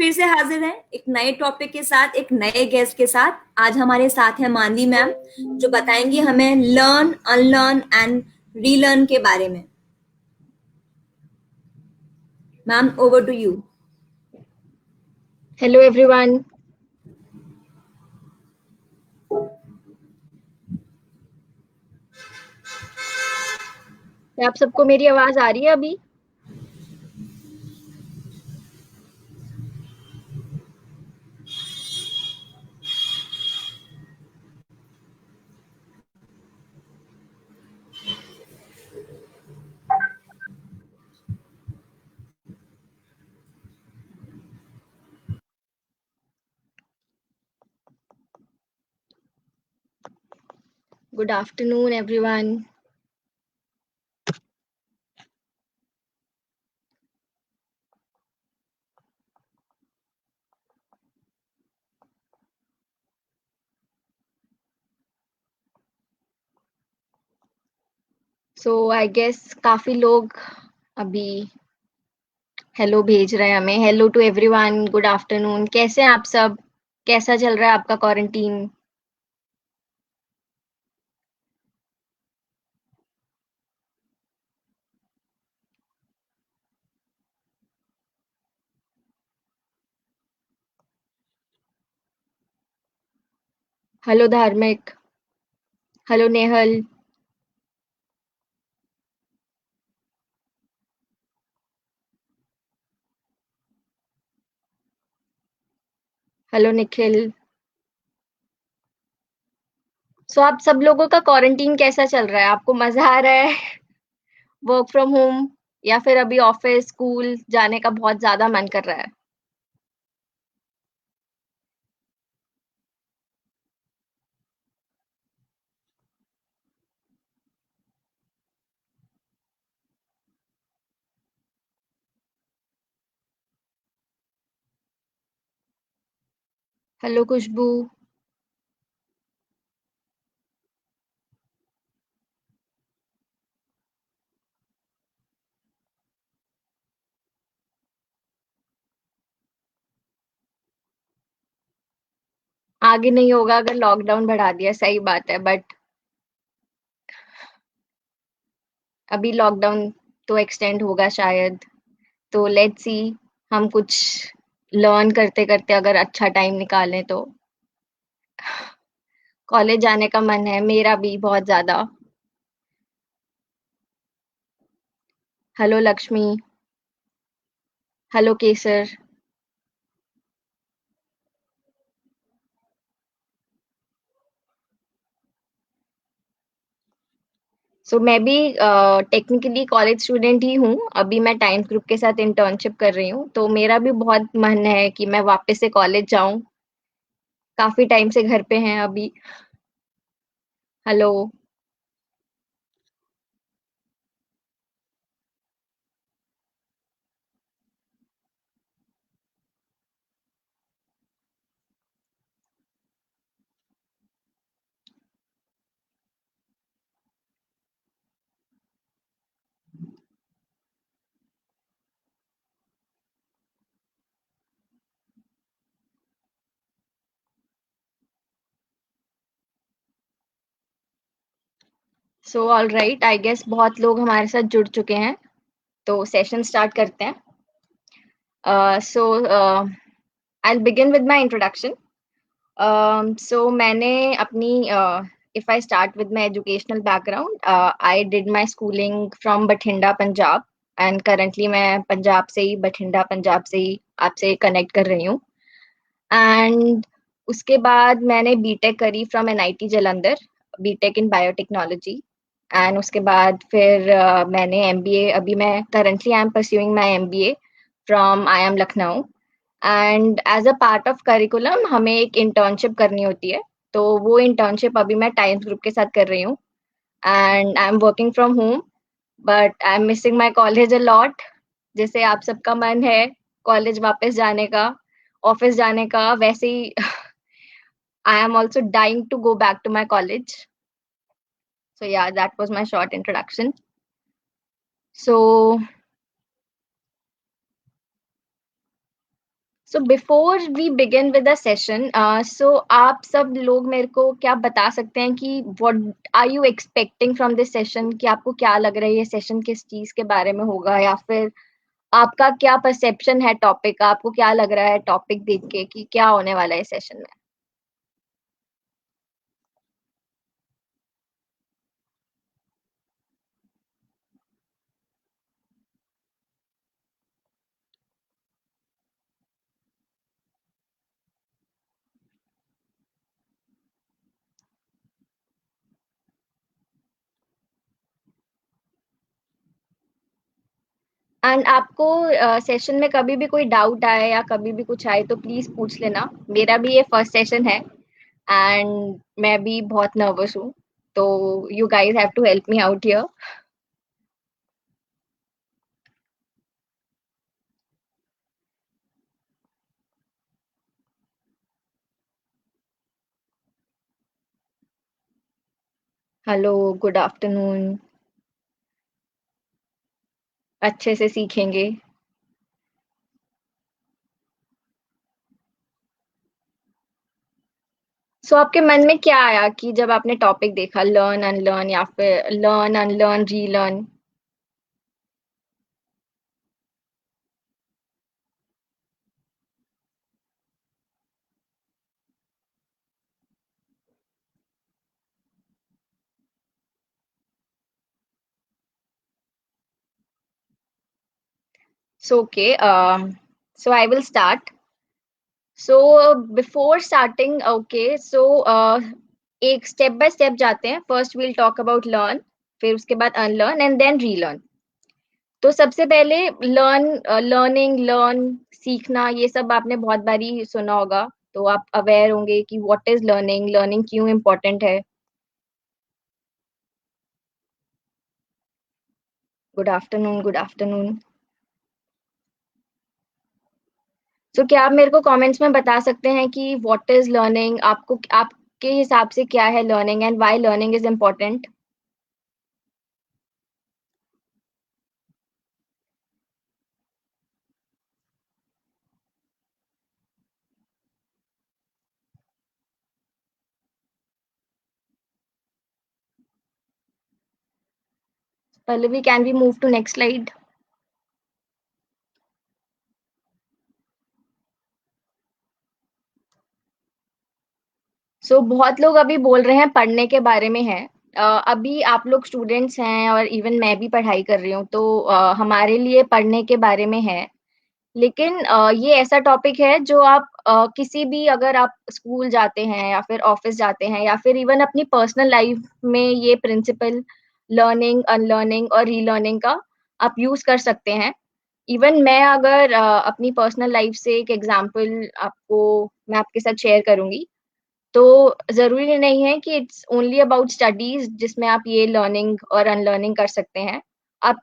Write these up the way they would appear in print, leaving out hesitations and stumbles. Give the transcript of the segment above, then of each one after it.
फिर से हाजिर हैं एक नए टॉपिक के साथ, एक नए गेस्ट के साथ। आज हमारे साथ है मानवी मैम, जो बताएंगी हमें लर्न, अनलर्न एंड रीलर्न के बारे में। Ma'am, over to you. Hello everyone. क्या आप सबको मेरी आवाज आ रही है अभी? Good afternoon everyone. So I guess काफी लोग अभी हेलो भेज रहे हैं हमें। Hello to everyone, good afternoon. कैसे हैं आप सब? कैसा चल रहा है आपका quarantine? Hello Dharmik. Hello Nehal. Hello Nikhil. So आप सब लोगों का क्वारंटीन कैसा चल रहा है? आपको मजा आ रहा है वर्क फ्रॉम होम, या फिर अभी ऑफिस स्कूल जाने का बहुत ज्यादा मन कर रहा है? हेलो खुशबू। आगे नहीं होगा अगर लॉकडाउन बढ़ा दिया, सही बात है, बट अभी लॉकडाउन तो एक्सटेंड होगा शायद। तो लेट्स सी, हम कुछ लर्न करते करते अगर अच्छा टाइम निकालें तो। कॉलेज जाने का मन है मेरा भी बहुत ज्यादा। हेलो लक्ष्मी। हेलो केसर। सो मैं भी टेक्निकली कॉलेज स्टूडेंट ही हूँ। अभी मैं टाइम्स ग्रुप के साथ इंटर्नशिप कर रही हूँ, तो मेरा भी बहुत मन है कि मैं वापस से कॉलेज जाऊं। काफी टाइम से घर पे हैं अभी। Hello. So all right, I guess बहुत लोग हमारे साथ जुड़ चुके हैं, तो सेशन स्टार्ट करते हैं। So I begin with my introduction. मैंने अपनी if I start with my educational background, I did my schooling from Bathinda, Punjab, and currently मैं पंजाब से ही, बठिंडा पंजाब से ही आपसे कनेक्ट कर रही हूँ। एंड उसके बाद मैंने बीटेक करी from NIT Jalandhar, B Tech in biotechnology. And उसके बाद फिर मैंने एमबीए, अभी मैं currently I am pursuing my MBA from IIM Lucknow. And as a part of curriculum हमें एक इंटर्नशिप करनी होती है, तो वो इंटर्नशिप अभी मैं टाइम्स ग्रुप के साथ कर रही हूँ। And I am working from home, but I am missing my college a lot. जैसे आप सबका मन है कॉलेज वापस जाने का, ऑफिस जाने का, वैसे ही I am also dying to go back to my college. So yeah, that was my short introduction. So so before we begin with the session, so आप सब लोग मेरे को क्या बता सकते हैं कि what are you expecting from this session, कि आपको क्या लग रहा है ये सेशन किस चीज के बारे में होगा, या फिर आपका क्या परसेप्शन है टॉपिक का, आपको क्या लग रहा है टॉपिक देख के कि क्या होने वाला है सेशन में? एंड आपको सेशन में कभी भी कोई डाउट आए या कभी भी कुछ आए तो प्लीज पूछ लेना। मेरा भी ये फर्स्ट सेशन है एंड मैं भी बहुत नर्वस हूँ, तो you guys have to help me out here. Hello, good afternoon. अच्छे से सीखेंगे। सो आपके मन में क्या आया कि जब आपने टॉपिक देखा, लर्न अनलर्न या फिर learn unlearn relearn? So okay, so I will start. So before starting, okay, so एक स्टेप बाय स्टेप जाते हैं। First we'll talk about learn, फिर उसके बाद अनलर्न एंड देन रीलर्न। तो सबसे पहले लर्न, लर्निंग, लर्न, सीखना, ये सब आपने बहुत बारी सुना होगा, तो आप अवेयर होंगे कि व्हाट इज लर्निंग, लर्निंग क्यों इम्पोर्टेंट है। Good afternoon, good afternoon. तो क्या आप मेरे को कमेंट्स में बता सकते हैं कि व्हाट इज लर्निंग, आपको आपके हिसाब से क्या है learning and why learning is important? Pallavi, can we move to next slide? बहुत लोग अभी बोल रहे हैं पढ़ने के बारे में है। अभी आप लोग स्टूडेंट्स हैं और इवन मैं भी पढ़ाई कर रही हूँ, तो हमारे लिए पढ़ने के बारे में है। लेकिन ये ऐसा टॉपिक है जो आप किसी भी, अगर आप स्कूल जाते हैं या फिर ऑफिस जाते हैं या फिर इवन अपनी पर्सनल लाइफ में, ये प्रिंसिपल लर्निंग, अनलर्निंग और रीलर्निंग का आप यूज कर सकते हैं। इवन मैं अगर अपनी पर्सनल लाइफ से एक एग्जांपल आपको, मैं आपके साथ शेयर करूंगी। तो जरूरी नहीं है कि इट्स ओनली अबाउट स्टडीज जिसमें आप ये लर्निंग और अनलर्निंग कर सकते हैं। आप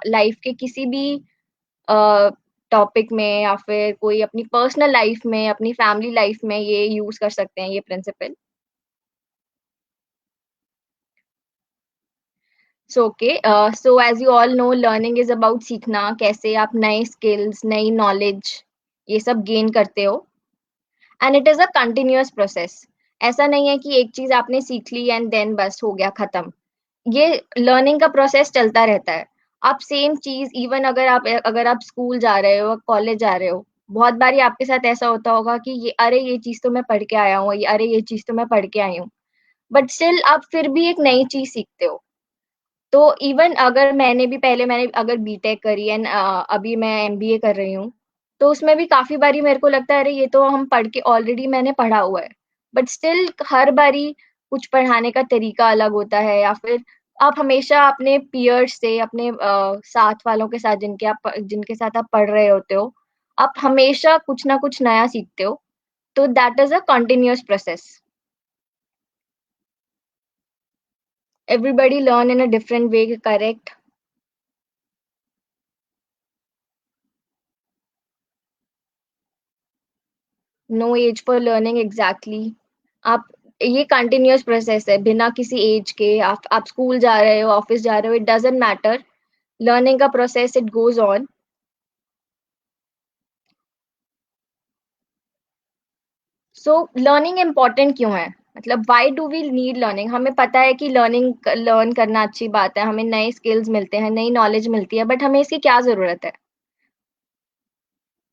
लाइफ के किसी भी टॉपिक में या फिर कोई अपनी पर्सनल लाइफ में, अपनी फैमिली लाइफ में ये यूज कर सकते हैं ये principle. So okay, so as you all know, learning is about सीखना, कैसे आप नए स्किल्स, नई नॉलेज ये सब गेन करते हो। And it is a continuous process. ऐसा नहीं है कि एक चीज आपने सीख ली एंड देन बस हो गया खत्म। ये लर्निंग का प्रोसेस चलता रहता है। आप सेम चीज, इवन अगर आप स्कूल जा रहे हो, कॉलेज जा रहे हो, बहुत बारी आपके साथ ऐसा होता होगा कि ये, अरे ये चीज तो मैं पढ़ के आया हूँ, ये अरे ये चीज तो मैं पढ़ के आई हूँ, बट स्टिल आप फिर भी एक नई चीज सीखते हो। तो इवन अगर मैंने अगर बीटेक करी एंड अभी मैं एमबीए कर रही हूँ, तो उसमें भी काफी बारी मेरे को लगता है अरे ये तो हम पढ़ के ऑलरेडी मैंने पढ़ा हुआ है। बट स्टिल हर बारी कुछ पढ़ाने का तरीका अलग होता है, या फिर आप हमेशा अपने पीयर्स से, अपने साथ वालों के साथ, जिनके साथ आप पढ़ रहे होते हो, आप हमेशा कुछ ना कुछ नया सीखते हो। तो that is a continuous process. Everybody learn in a different way, correct? No as for learning, exactly. आप, ये कंटिन्यूअस प्रोसेस है बिना किसी एज के। आप स्कूल जा रहे हो, ऑफिस जा रहे हो, इट डजेंट मैटर। लर्निंग का process, it goes on. So learning important क्यों है, मतलब why do we need learning? हमें पता है कि लर्न करना अच्छी बात है, हमें नए स्किल्स मिलते हैं, नई नॉलेज मिलती है, बट हमें इसकी क्या जरूरत है?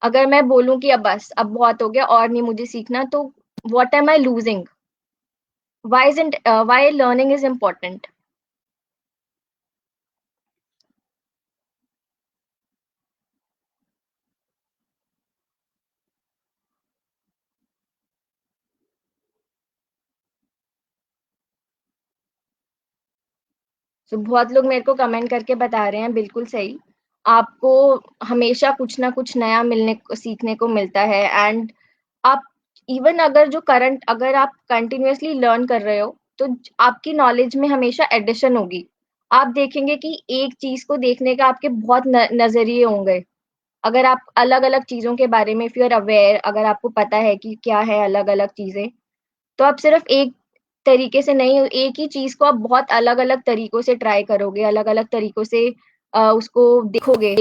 अगर मैं बोलूं कि अब बस अब बहुत हो गया और नहीं मुझे सीखना, तो what am I losing? Why learning is important? तो बहुत लोग मेरे को कमेंट करके बता रहे हैं, बिल्कुल सही, आपको हमेशा कुछ ना कुछ नया मिलने को सीखने को मिलता है। एंड आप इवन अगर आप कंटिन्यूअसली लर्न कर रहे हो, तो आपकी नॉलेज में हमेशा एडिशन होगी। आप देखेंगे कि एक चीज को देखने का आपके बहुत नजरिए होंगे। अगर आप अलग अलग चीजों के बारे में, इफ यू आर अवेयर, अगर आपको पता है कि क्या है अलग अलग चीजें, तो आप सिर्फ एक तरीके से नहीं, एक ही चीज को आप बहुत अलग अलग तरीकों से ट्राई करोगे, अलग अलग तरीकों से उसको देखोगे,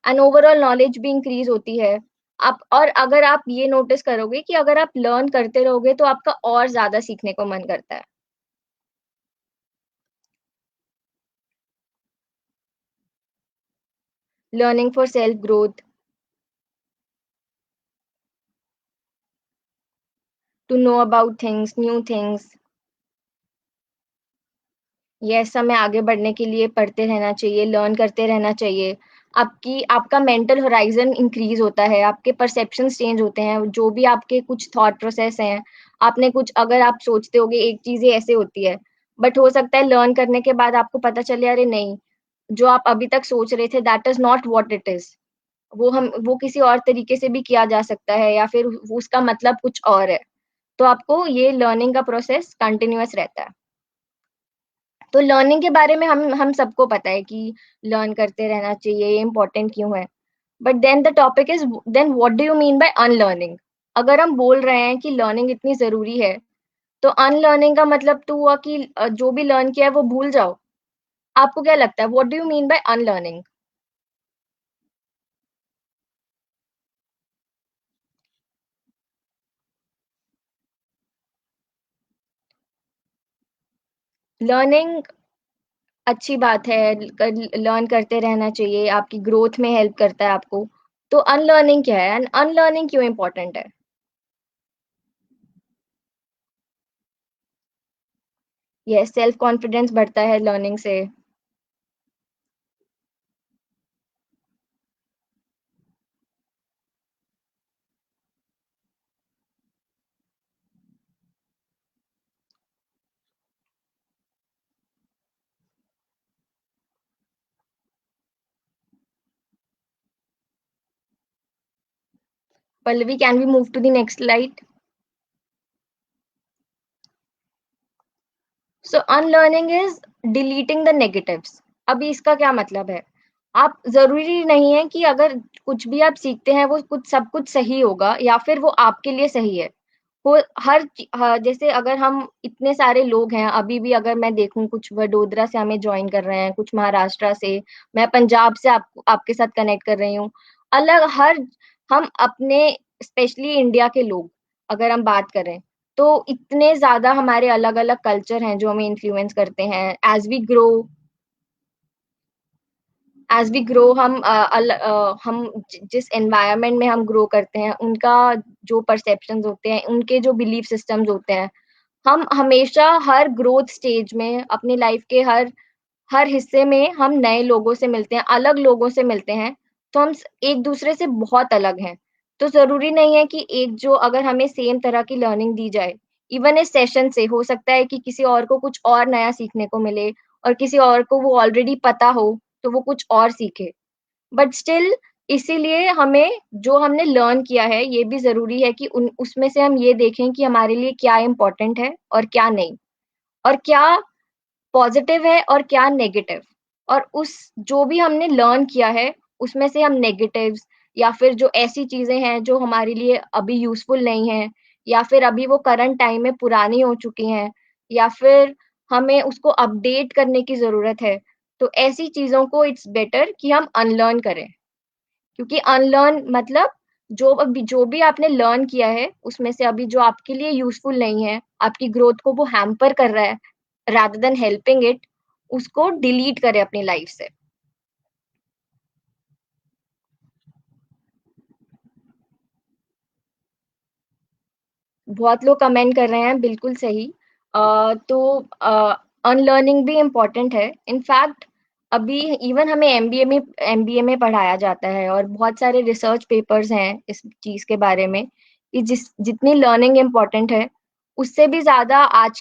एंड ओवरऑल नॉलेज भी इंक्रीज होती है। आप और अगर आप ये नोटिस करोगे कि अगर आप लर्न करते रहोगे तो आपका और ज्यादा सीखने को मन करता है। Learning for self growth, to know about things, new things. Yes, हमें आगे बढ़ने के लिए पढ़ते रहना चाहिए, लर्न करते रहना चाहिए। आपका मेंटल होराइजन इंक्रीज होता है, आपके परसेप्शंस चेंज होते हैं, जो भी आपके कुछ थॉट प्रोसेस हैं। आपने कुछ अगर आप सोचते होगे एक चीज ऐसे होती है, बट हो सकता है लर्न करने के बाद आपको पता चले अरे नहीं, जो आप अभी तक सोच रहे थे that is not what it is. वो किसी और तरीके से भी किया जा सकता है, या फिर उसका मतलब कुछ और है। तो आपको ये लर्निंग का प्रोसेस कंटिन्यूअस रहता है। तो लर्निंग के बारे में हम सबको पता है कि लर्न करते रहना चाहिए, ये इम्पोर्टेंट क्यों है। But then the topic is, then what do you mean by unlearning? अगर हम बोल रहे हैं कि लर्निंग इतनी जरूरी है, तो अनलर्निंग का मतलब तो हुआ कि जो भी लर्न किया है वो भूल जाओ। आपको क्या लगता है, what do you mean by unlearning? Learning अच्छी बात है, लर्न करते रहना चाहिए, आपकी ग्रोथ में हेल्प करता है आपको। तो अनलर्निंग क्या है, एंड अनलर्निंग क्यों इंपॉर्टेंट है? ये सेल्फ कॉन्फिडेंस बढ़ता है लर्निंग से। Pallavi, can we move to the next slide? So unlearning is deleting the negatives. अभी इसका क्या मतलब है? आप जरूरी नहीं है कि अगर कुछ भी आप सीखते हैं वो सब कुछ सही होगा या फिर वो आपके लिए सही है। वो जैसे अगर हम इतने सारे लोग हैं, अभी भी अगर मैं देखूं कुछ वडोदरा से हमें ज्वाइन कर रहे हैं, कुछ महाराष्ट्र से, मैं पंजाब से आपके साथ कनेक्ट कर रही हूँ। अलग हर हम अपने, स्पेशली इंडिया के लोग अगर हम बात करें, तो इतने ज्यादा हमारे अलग अलग कल्चर हैं जो हमें इन्फ्लुएंस करते हैं। एज वी ग्रो हम जिस एनवायरनमेंट में हम ग्रो करते हैं, उनका जो परसेप्शंस होते हैं, उनके जो बिलीफ सिस्टम्स होते हैं, हम हमेशा हर ग्रोथ स्टेज में अपनी लाइफ के हर हर हिस्से में हम नए लोगों से मिलते हैं, अलग लोगों से मिलते हैं। तो हम एक दूसरे से बहुत अलग हैं। तो जरूरी नहीं है कि एक जो अगर हमें सेम तरह की लर्निंग दी जाए, इवन इस सेशन से हो सकता है कि किसी और को कुछ और नया सीखने को मिले, और किसी और को वो ऑलरेडी पता हो तो वो कुछ और सीखे। बट स्टिल, इसीलिए हमें जो हमने लर्न किया है ये भी जरूरी है कि उसमें से हम ये देखें कि हमारे लिए क्या इम्पोर्टेंट है और क्या नहीं, और क्या पॉजिटिव है और क्या नेगेटिव। और उस जो भी हमने लर्न किया है उसमें से हम नेगेटिव्स, या फिर जो ऐसी चीजें हैं जो हमारे लिए अभी यूजफुल नहीं है, या फिर अभी वो करंट टाइम में पुरानी हो चुकी हैं, या फिर हमें उसको अपडेट करने की जरूरत है, तो ऐसी चीजों को इट्स बेटर कि हम अनलर्न करें। क्योंकि अनलर्न मतलब जो भी आपने लर्न किया है उसमें से अभी जो आपके लिए यूजफुल नहीं है, आपकी ग्रोथ को वो हैम्पर कर रहा है रादर देन हेल्पिंग इट, उसको डिलीट करें अपनी लाइफ से। बहुत लोग कमेंट कर रहे हैं, बिल्कुल सही। तो अनलर्निंग भी इम्पोर्टेंट है। इनफैक्ट अभी इवन हमें एमबीए में पढ़ाया जाता है, और बहुत सारे रिसर्च पेपर्स हैं इस चीज के बारे में कि जितनी लर्निंग इम्पोर्टेंट है, उससे भी ज्यादा आज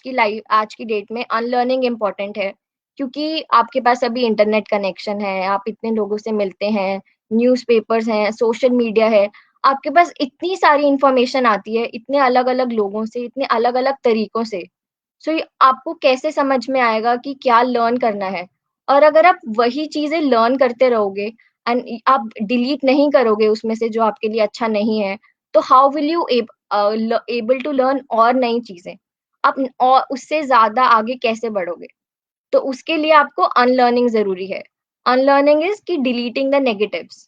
की डेट में अनलर्निंग इम्पोर्टेंट है। क्योंकि आपके पास अभी इंटरनेट कनेक्शन है, आप इतने लोगों से मिलते हैं, न्यूज़पेपर्स हैं, सोशल मीडिया है, आपके पास इतनी सारी इंफॉर्मेशन आती है इतने अलग अलग लोगों से, इतने अलग अलग तरीकों से। सो आपको कैसे समझ में आएगा कि क्या लर्न करना है? और अगर आप वही चीजें लर्न करते रहोगे एंड आप डिलीट नहीं करोगे उसमें से जो आपके लिए अच्छा नहीं है, तो how will you able to learn और नई चीजें? आप और उससे ज्यादा आगे कैसे बढ़ोगे? तो उसके लिए आपको अनलर्निंग जरूरी है। अनलर्निंग इज कि deleting the negatives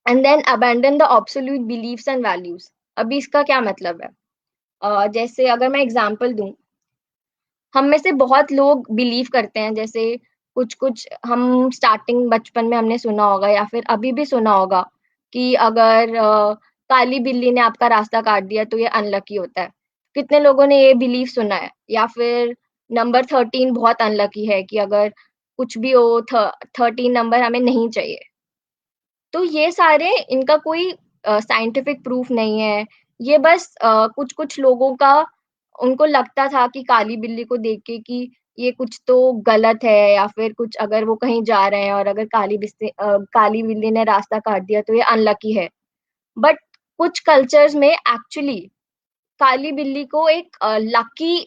and then abandon the obsolete beliefs and values. अभी इसका क्या मतलब है? जैसे अगर मैं एग्जांपल दूं, हम में से बहुत लोग बिलीव करते हैं, जैसे कुछ कुछ हम स्टार्टिंग बचपन में हमने सुना होगा या फिर अभी भी सुना होगा कि अगर काली बिल्ली ने आपका रास्ता काट दिया तो ये अनलकी होता है। कितने लोगों ने ये बिलीव सुना है? या फिर नंबर 13 बहुत अनलकी है, कि अगर कुछ भी हो 13 नंबर हमें नहीं चाहिए। तो ये सारे, इनका कोई साइंटिफिक प्रूफ नहीं है। ये बस कुछ कुछ लोगों का, उनको लगता था कि काली बिल्ली को देख के कि ये कुछ तो गलत है, या फिर कुछ अगर वो कहीं जा रहे हैं और अगर काली बिल्ली ने रास्ता काट दिया तो ये अनलकी है। बट कुछ कल्चर्स में एक्चुअली काली बिल्ली को एक लकी,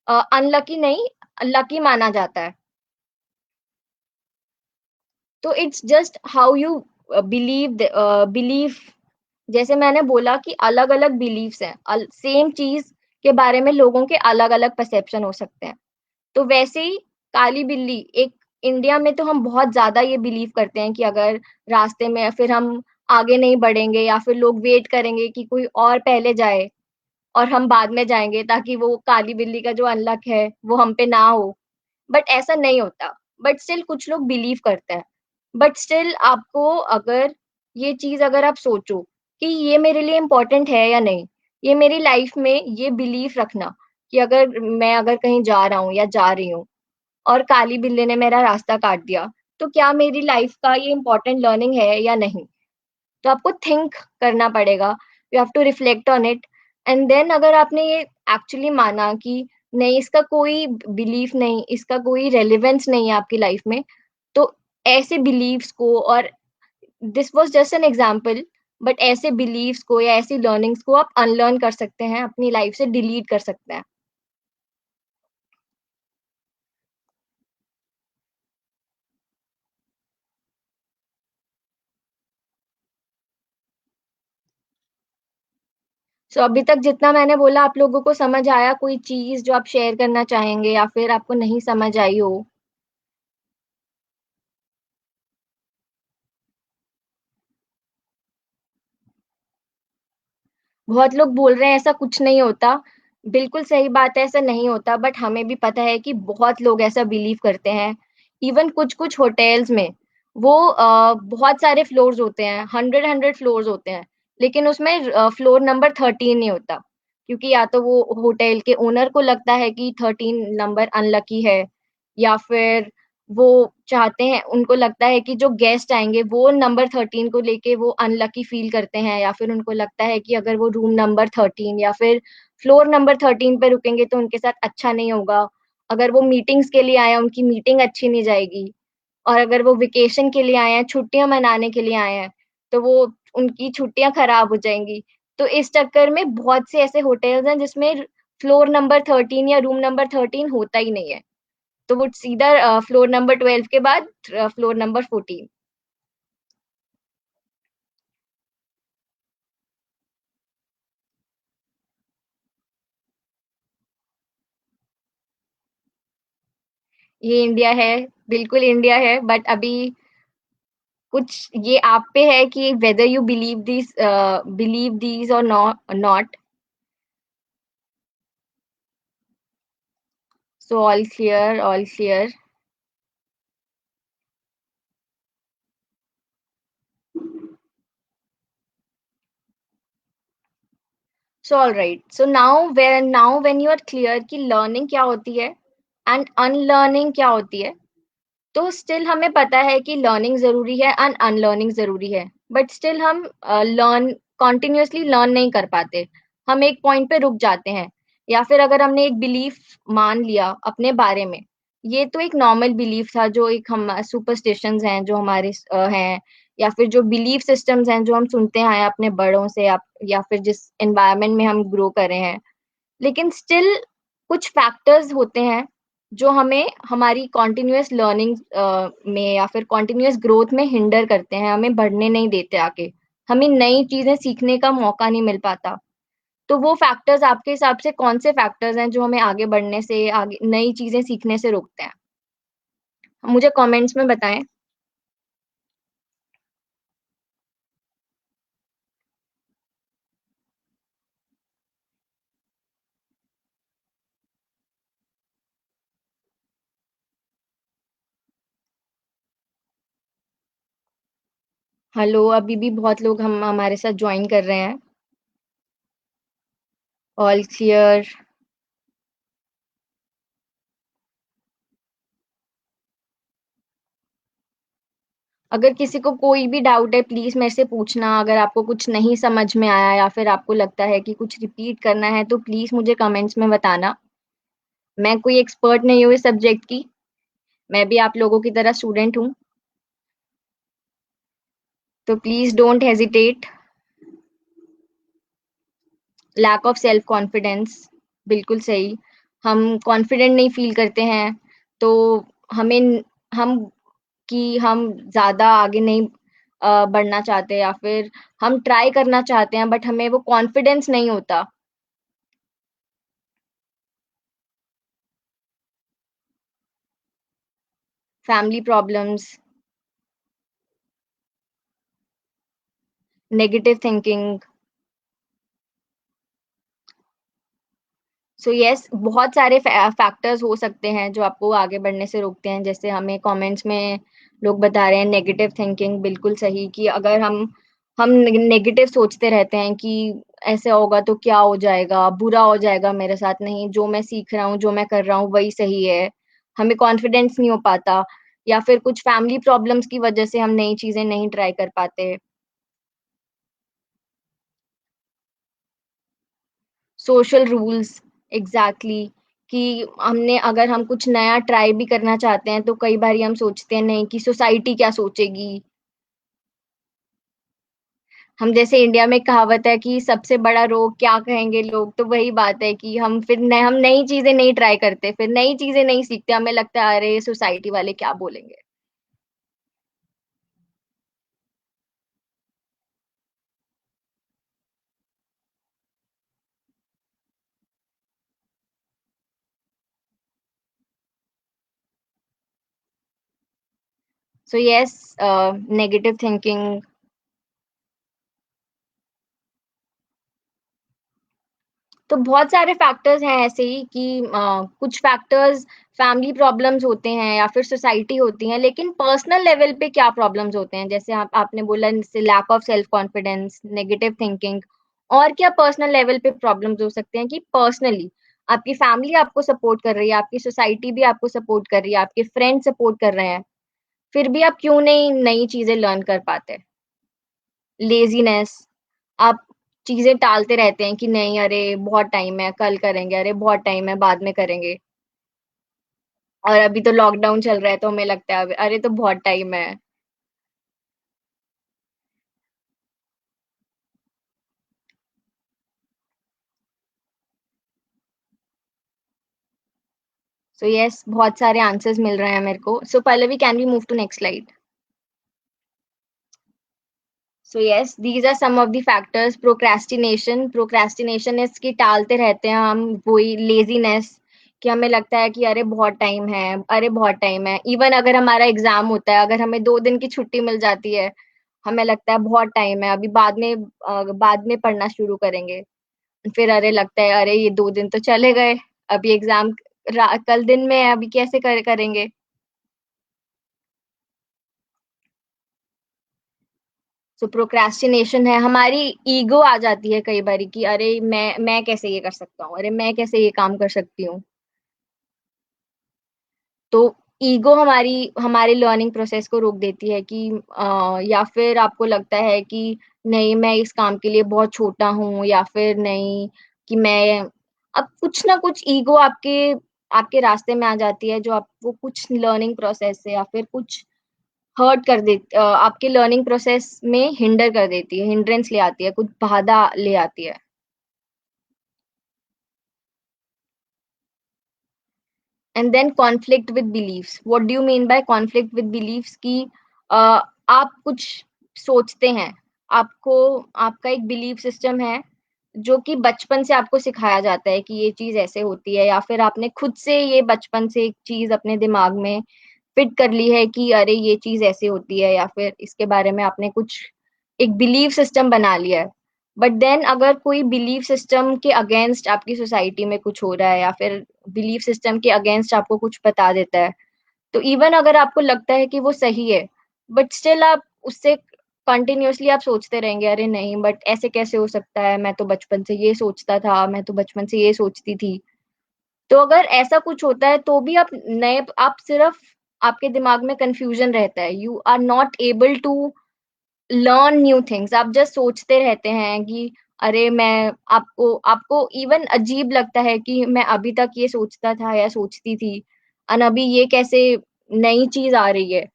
अनलकी नहीं, लकी माना जाता है। तो it's just how you believe. जैसे मैंने बोला कि अलग अलग बिलीव्स हैं, सेम चीज के बारे में लोगों के अलग अलग परसेप्शन हो सकते हैं। तो वैसे ही काली बिल्ली एक, इंडिया में तो हम बहुत ज्यादा ये बिलीव करते हैं कि अगर रास्ते में फिर हम आगे नहीं बढ़ेंगे या फिर लोग वेट करेंगे कि कोई और पहले जाए और हम बाद में जाएंगे, ताकि वो काली बिल्ली का जो अनलक है वो हम पे ना हो। बट ऐसा नहीं होता। बट स्टिल कुछ लोग बिलीव करते हैं। बट स्टिल आपको, अगर ये चीज अगर आप सोचो कि ये मेरे लिए इम्पोर्टेंट है या नहीं, ये मेरी लाइफ में ये बिलीफ रखना कि अगर कहीं जा रहा हूँ या जा रही हूँ और काली बिल्ली ने मेरा रास्ता काट दिया, तो क्या मेरी लाइफ का ये इम्पोर्टेंट लर्निंग है या नहीं? तो आपको थिंक करना पड़ेगा, you have to reflect on it. And then अगर आपने ये एक्चुअली माना कि नहीं, इसका कोई बिलीफ नहीं, इसका कोई रेलिवेंस नहीं है आपकी लाइफ में, तो ऐसे बिलीव्स को, और this was just an example, but ऐसे बिलीव्स को या ऐसी लर्निंग्स को आप अनलर्न कर सकते हैं, अपनी लाइफ से डिलीट कर सकते हैं। सो अभी तक जितना मैंने बोला, आप लोगों को समझ आया? कोई चीज जो आप शेयर करना चाहेंगे या फिर आपको नहीं समझ आई हो? बहुत लोग बोल रहे हैं ऐसा कुछ नहीं होता। बिल्कुल सही बात है, ऐसा नहीं होता, बट हमें भी पता है कि बहुत लोग ऐसा बिलीव करते हैं। इवन कुछ कुछ होटल्स में वो बहुत सारे फ्लोर्स होते हैं, 100 फ्लोर्स होते हैं, लेकिन उसमें फ्लोर नंबर 13 नहीं होता। क्योंकि या तो वो होटल के ओनर को लगता है कि 13 नंबर अनलकी है, या फिर वो चाहते हैं, उनको लगता है कि जो गेस्ट आएंगे वो नंबर 13 को लेके वो अनलकी फील करते हैं, या फिर उनको लगता है कि अगर वो रूम नंबर 13 या फिर फ्लोर नंबर 13 पे रुकेंगे तो उनके साथ अच्छा नहीं होगा। अगर वो मीटिंग्स के लिए आए हैं, उनकी मीटिंग अच्छी नहीं जाएगी। और अगर वो वेकेशन के लिए आए हैं, छुट्टियां मनाने के लिए आए हैं, तो वो उनकी छुट्टियां खराब हो जाएंगी। तो इस चक्कर में बहुत से ऐसे होटल्स हैं जिसमें फ्लोर नंबर 13 या रूम नंबर 13 होता ही नहीं है। तो वो सीधा फ्लोर नंबर 12 के बाद फ्लोर नंबर 14। ये इंडिया है, बिल्कुल इंडिया है, बट अभी कुछ ये आप पे है कि वेदर यू बिलीव दीज और not. So all clear, all clear. So all right. So now when you are clear कि learning क्या होती है and unlearning क्या होती है, तो स्टिल हमें पता है कि लर्निंग जरूरी है एंड अनलर्निंग जरूरी है, बट स्टिल हम लर्न कॉन्टिन्यूसली लर्न नहीं कर पाते. हम एक पॉइंट पे रुक जाते हैं, या फिर अगर हमने एक बिलीफ मान लिया अपने बारे में, ये तो एक नॉर्मल बिलीफ था, जो एक हम सुपरस्टिशंस हैं जो हमारे हैं, या फिर जो बिलीफ सिस्टम्स हैं जो हम सुनते आए हैं अपने बड़ों से, या फिर जिस एनवायरनमेंट में हम ग्रो कर रहे हैं. लेकिन स्टिल कुछ फैक्टर्स होते हैं जो हमें हमारी कॉन्टिन्यूअस लर्निंग में या फिर कॉन्टिन्यूअस ग्रोथ में हिंडर करते हैं, हमें बढ़ने नहीं देते आगे, हमें नई चीजें सीखने का मौका नहीं मिल पाता. तो वो फैक्टर्स आपके हिसाब से कौन से फैक्टर्स हैं जो हमें आगे बढ़ने से, आगे नई चीजें सीखने से रोकते हैं? मुझे कमेंट्स में बताएं. हेलो, अभी भी बहुत लोग हम हमारे साथ ज्वाइन कर रहे हैं. All clear. अगर किसी को कोई भी डाउट है प्लीज मेरे से पूछना. अगर आपको कुछ नहीं समझ में आया या फिर आपको लगता है कि कुछ रिपीट करना है तो प्लीज मुझे कमेंट्स में बताना. मैं कोई एक्सपर्ट नहीं हूँ इस सब्जेक्ट की, मैं भी आप लोगों की तरह स्टूडेंट हूँ. तो please don't hesitate. Lack of self confidence, बिल्कुल सही. हम कॉन्फिडेंट नहीं फील करते हैं, तो हमें हम कि हम ज्यादा आगे नहीं बढ़ना चाहते, या फिर हम ट्राई करना चाहते हैं बट हमें वो कॉन्फिडेंस नहीं होता. Family problems, negative thinking. So yes, बहुत सारे फैक्टर्स हो सकते हैं जो आपको आगे बढ़ने से रोकते हैं. जैसे हमें कमेंट्स में लोग बता रहे हैं नेगेटिव थिंकिंग, बिल्कुल सही. कि अगर हम नेगेटिव सोचते रहते हैं कि ऐसे होगा तो क्या हो जाएगा, बुरा हो जाएगा मेरे साथ, नहीं, जो मैं सीख रहा हूँ, जो मैं कर रहा हूँ वही सही है, हमें कॉन्फिडेंस नहीं हो पाता. या फिर कुछ फैमिली प्रॉब्लम्स की वजह से हम नई चीजें नहीं ट्राई कर पाते. Social rules, exactly. कि हमने अगर हम कुछ नया ट्राई भी करना चाहते हैं तो कई बार हम सोचते हैं नहीं कि सोसाइटी क्या सोचेगी. हम जैसे इंडिया में कहावत है कि सबसे बड़ा रोग क्या कहेंगे लोग, तो वही बात है कि हम नई चीजें नहीं ट्राई करते, फिर नई चीजें नहीं सीखते, हमें लगता है अरे सोसाइटी वाले क्या बोलेंगे. So yes, negative thinking. तो बहुत सारे फैक्टर्स हैं ऐसे ही कि कुछ फैक्टर्स फैमिली प्रॉब्लम्स होते हैं या फिर सोसाइटी होती हैं, लेकिन पर्सनल लेवल पे क्या प्रॉब्लम्स होते हैं, जैसे आपने बोला lack of self confidence, negative thinking. और क्या पर्सनल लेवल पे प्रॉब्लम्स हो सकते हैं कि पर्सनली आपकी फैमिली आपको सपोर्ट कर रही है, आपकी सोसाइटी भी आपको सपोर्ट कर रही है, आपके फ्रेंड सपोर्ट कर रहे हैं, फिर भी आप क्यों नहीं नई चीजें लर्न कर पाते? लेजीनेस, आप चीजें टालते रहते हैं कि नहीं, अरे बहुत टाइम है, कल करेंगे, अरे बहुत टाइम है, बाद में करेंगे. और अभी तो लॉकडाउन चल रहा है तो हमें लगता है अरे तो बहुत टाइम है. सो यस, बहुत सारे आंसर्स मिल रहे हैं मेरे को. So Pallavi, can we move to next slide? So yes, these are some of the factors. Procrastination, procrastination is कि टालते रहते हैं हम, वही लेजीनेस, कि हमें लगता है कि अरे बहुत टाइम है, अरे बहुत टाइम है। इवन अगर हमारा एग्जाम होता है, अगर हमें 2 दिन की छुट्टी मिल जाती है, हमें लगता है बहुत टाइम है, अभी बाद में पढ़ना शुरू करेंगे। फिर अरे लगता है अरे ये 2 दिन तो चले गए, अभी एग्जाम कल दिन में है, अभी कैसे करेंगे। सो प्रोक्रेस्टिनेशन है, हमारी ईगो आ जाती है कई बारी कि अरे मैं कैसे ये कर सकता हूँ, अरे मैं कैसे ये काम कर सकती हूँ। तो ईगो हमारी हमारे लर्निंग प्रोसेस को रोक देती है कि या फिर आपको लगता है कि नहीं मैं इस काम के लिए बहुत छोटा हूँ, या फिर नहीं कि मैं, अब कुछ ना कुछ ईगो आपके आपके रास्ते में आ जाती है, जो आपको कुछ लर्निंग प्रोसेस से या फिर कुछ हर्ट कर देती, आपके लर्निंग प्रोसेस में हिंडर कर देती है, हिंड्रेंस ले आती है, कुछ बाधा ले आती है। And then conflict with beliefs. What do you mean by conflict with beliefs? कि आप कुछ सोचते हैं, आपको आपका एक बिलीफ सिस्टम है जो कि बचपन से आपको सिखाया जाता है कि ये चीज ऐसे होती है, या फिर आपने खुद से ये बचपन से एक चीज अपने दिमाग में फिट कर ली है कि अरे ये चीज ऐसे होती है, या फिर इसके बारे में आपने कुछ एक बिलीफ सिस्टम बना लिया है। बट देन अगर कोई बिलीफ सिस्टम के अगेंस्ट आपकी सोसाइटी में कुछ हो रहा है, या फिर बिलीफ सिस्टम के अगेंस्ट आपको कुछ बता देता है, तो इवन अगर आपको लगता है कि वो सही है, बट स्टिल आप उससे कंटिन्यूअसली आप सोचते रहेंगे, अरे नहीं बट ऐसे कैसे हो सकता है, मैं तो बचपन से ये सोचता था, मैं तो बचपन से ये सोचती थी। तो अगर ऐसा कुछ होता है तो भी आप सिर्फ, आपके दिमाग में कंफ्यूजन रहता है, you are not able to learn new things. आप जस्ट सोचते रहते हैं कि अरे मैं, आपको आपको इवन अजीब लगता है कि मैं अभी तक ये सोचता था या सोचती थी, और अभी ये कैसे नई चीज आ रही है।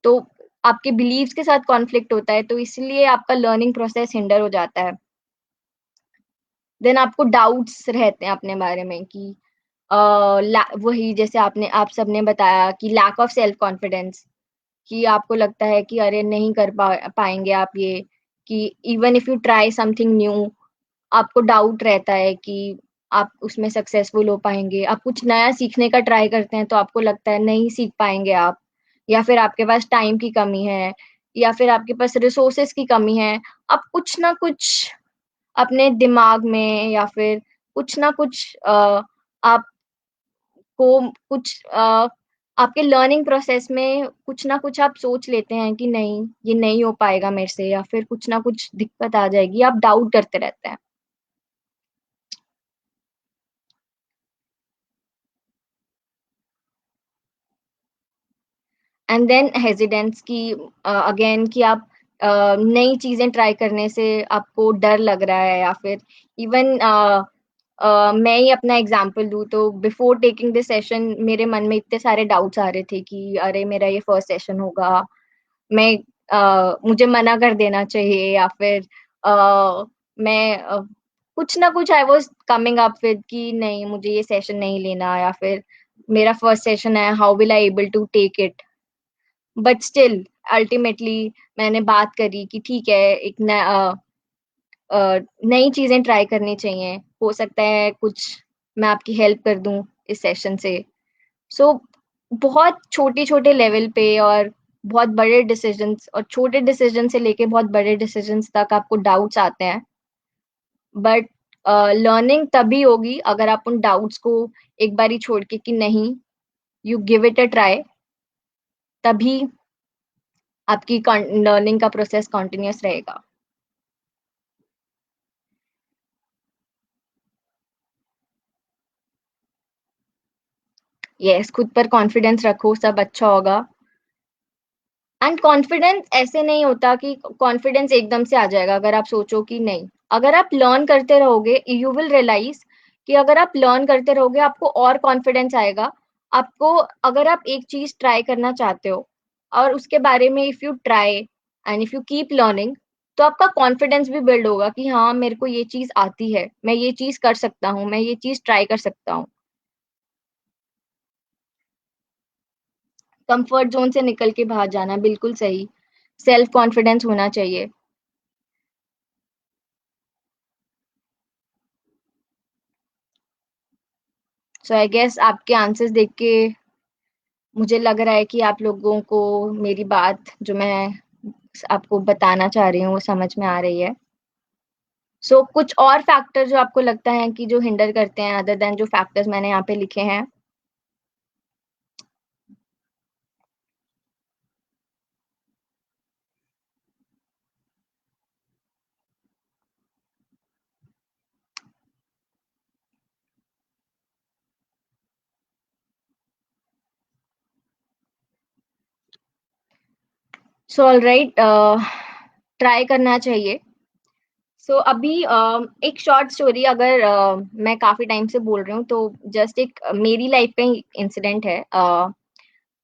तो आपके बिलीव्स के साथ कॉन्फ्लिक्ट होता है, तो इसलिए आपका लर्निंग प्रोसेस हिंडर हो जाता है। देन आपको डाउट्स रहते हैं अपने बारे में कि वही जैसे आप सबने बताया कि लैक ऑफ सेल्फ कॉन्फिडेंस, कि आपको लगता है कि अरे नहीं कर पाएंगे आप ये, कि even if you try something new, आपको डाउट रहता है कि आप उसमें सक्सेसफुल हो पाएंगे। आप कुछ नया सीखने का ट्राई करते हैं तो आपको लगता है नहीं सीख पाएंगे आप, या फिर आपके पास टाइम की कमी है, या फिर आपके पास रिसोर्सेस की कमी है। आप कुछ ना कुछ अपने दिमाग में, या फिर कुछ ना कुछ आपको कुछ आपके लर्निंग प्रोसेस में कुछ ना कुछ आप सोच लेते हैं कि नहीं ये नहीं हो पाएगा मेरे से, या फिर कुछ ना कुछ दिक्कत आ जाएगी, आप डाउट करते रहते हैं। एंड देन हेजिडेंस की, अगेन कि आप नई चीजें ट्राई करने से आपको डर लग रहा है, या फिर इवन मैं ही अपना एग्जांपल दूं तो बिफोर टेकिंग दिस सेशन मेरे मन में इतने सारे डाउट्स आ रहे थे कि अरे मेरा ये फर्स्ट सेशन होगा, मैं मुझे मना कर देना चाहिए, या फिर मैं कुछ ना कुछ I was coming up with कि नहीं मुझे ये सेशन नहीं लेना, या फिर मेरा फर्स्ट सेशन है, how will I able to take it. But still ultimately मैंने बात करी कि ठीक है, एक नई चीजें ट्राई करनी चाहिए, हो सकता है कुछ मैं आपकी हेल्प कर दूं इस सेशन से। सो बहुत छोटे छोटे लेवल पे और बहुत बड़े डिसीजंस, और छोटे डिसीजन से लेके बहुत बड़े डिसीजंस तक आपको डाउट्स आते हैं। बट लर्निंग तभी होगी अगर आप उन डाउट्स को एक बारी छोड़ के कि नहीं, you give it a try, तभी आपकी लर्निंग का प्रोसेस कॉन्टिन्यूस रहेगा। यस, खुद पर कॉन्फिडेंस रखो, सब अच्छा होगा। एंड कॉन्फिडेंस ऐसे नहीं होता कि कॉन्फिडेंस एकदम से आ जाएगा अगर आप सोचो कि नहीं। अगर आप लर्न करते रहोगे यू विल रियलाइज कि अगर आप लर्न करते रहोगे आपको और कॉन्फिडेंस आएगा। आपको, अगर आप एक चीज ट्राई करना चाहते हो और उसके बारे में if you try and if you keep learning, तो आपका कॉन्फिडेंस भी बिल्ड होगा कि हाँ मेरे को ये चीज आती है, मैं ये चीज कर सकता हूँ, मैं ये चीज ट्राई कर सकता हूँ। कंफर्ट जोन से निकल के बाहर जाना, बिल्कुल सही। सेल्फ कॉन्फिडेंस होना चाहिए। सो आई गेस आपके आंसर्स देख के मुझे लग रहा है कि आप लोगों को मेरी बात जो मैं आपको बताना चाह रही हूँ वो समझ में आ रही है। सो कुछ और फैक्टर जो आपको लगता है कि जो हिंडर करते हैं अदर देन जो फैक्टर्स मैंने यहाँ पे लिखे हैं। सो ऑलराइट, ट्राई करना चाहिए। सो अभी एक शॉर्ट स्टोरी, अगर मैं काफी टाइम से बोल रही हूँ तो जस्ट एक मेरी लाइफ का इंसिडेंट है।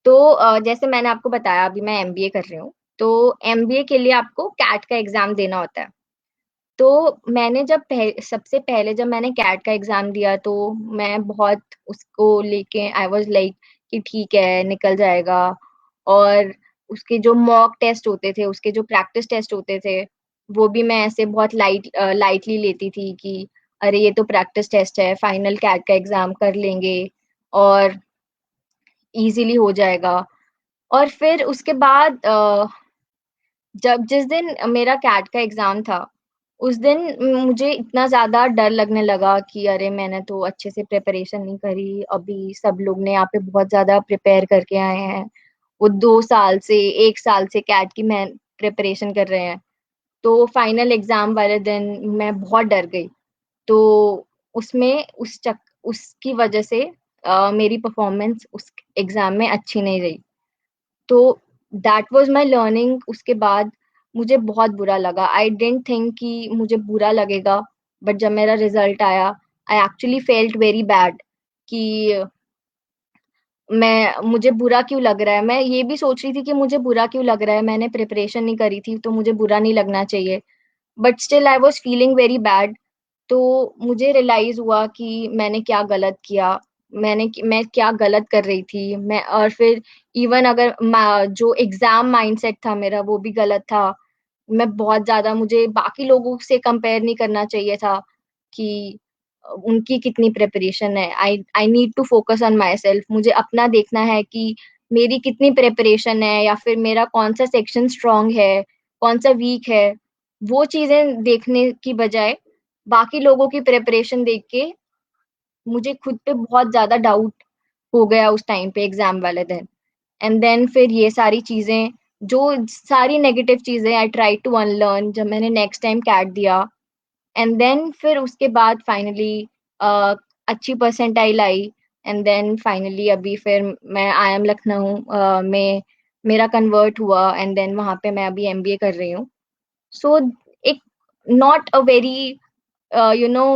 तो जैसे मैंने आपको बताया अभी मैं एमबीए कर रही हूँ। तो एमबीए के लिए आपको कैट का एग्जाम देना होता है। तो मैंने जब सबसे पहले जब मैंने कैट का एग्जाम दिया तो मैं बहुत उसको लेके आई वाज लाइक कि ठीक है निकल जाएगा। और उसके जो मॉक टेस्ट होते थे, उसके जो प्रैक्टिस टेस्ट होते थे, वो भी मैं ऐसे बहुत लाइटली लेती थी कि अरे ये तो प्रैक्टिस टेस्ट है, फाइनल कैट का एग्जाम कर लेंगे और इजीली हो जाएगा। और फिर उसके बाद जब जिस दिन मेरा कैट का एग्जाम था उस दिन मुझे इतना ज्यादा डर लगने लगा कि अरे मैंने तो अच्छे से प्रिपरेशन नहीं करी। अभी सब लोग ने यहाँ पे बहुत ज्यादा प्रिपेयर करके आए हैं, वो 2 साल से 1 साल से कैट की मैं प्रिपरेशन कर रहे हैं। तो फाइनल एग्जाम वाले दिन मैं बहुत डर गई। तो उसमें उसकी वजह से मेरी परफॉर्मेंस उस एग्जाम में अच्छी नहीं रही। तो दैट वाज माय लर्निंग। उसके बाद मुझे बहुत बुरा लगा। आई डिडंट थिंक कि मुझे बुरा लगेगा, बट जब मेरा रिजल्ट आया I actually felt very bad कि मुझे बुरा क्यों लग रहा है। मैं ये भी सोच रही थी कि मुझे बुरा क्यों लग रहा है, मैंने प्रिपरेशन नहीं करी थी तो मुझे बुरा नहीं लगना चाहिए। But still I was feeling very bad. तो मुझे रियलाइज हुआ कि मैंने क्या गलत किया, मैं क्या गलत कर रही थी मैं। और फिर इवन अगर जो एग्जाम माइंडसेट था मेरा वो भी गलत था। मैं बहुत ज्यादा, मुझे बाकी लोगों से कंपेयर नहीं करना चाहिए था कि उनकी कितनी प्रिपरेशन है। I I need to focus on myself. मुझे अपना देखना है कि मेरी कितनी प्रिपरेशन है या फिर मेरा कौन सा सेक्शन स्ट्रांग है, कौन सा वीक है। वो चीजें देखने की बजाय बाकी लोगों की प्रिपरेशन देख के मुझे खुद पे बहुत ज्यादा डाउट हो गया उस टाइम पे एग्जाम वाले दिन। एंड देन फिर ये सारी चीजें, जो सारी नेगेटिव चीजें आई ट्राई टू अनलर्न जब मैंने नेक्स्ट टाइम कैट दिया। एंड देन फिर उसके बाद फाइनली अच्छी परसेंटाइल आई। एंड देन फाइनली अभी फिर मैं आई एम लखनऊ में मेरा कन्वर्ट हुआ एंड देन वहां पे मैं अभी एमबीए कर रही हूँ। सो एक not a very you know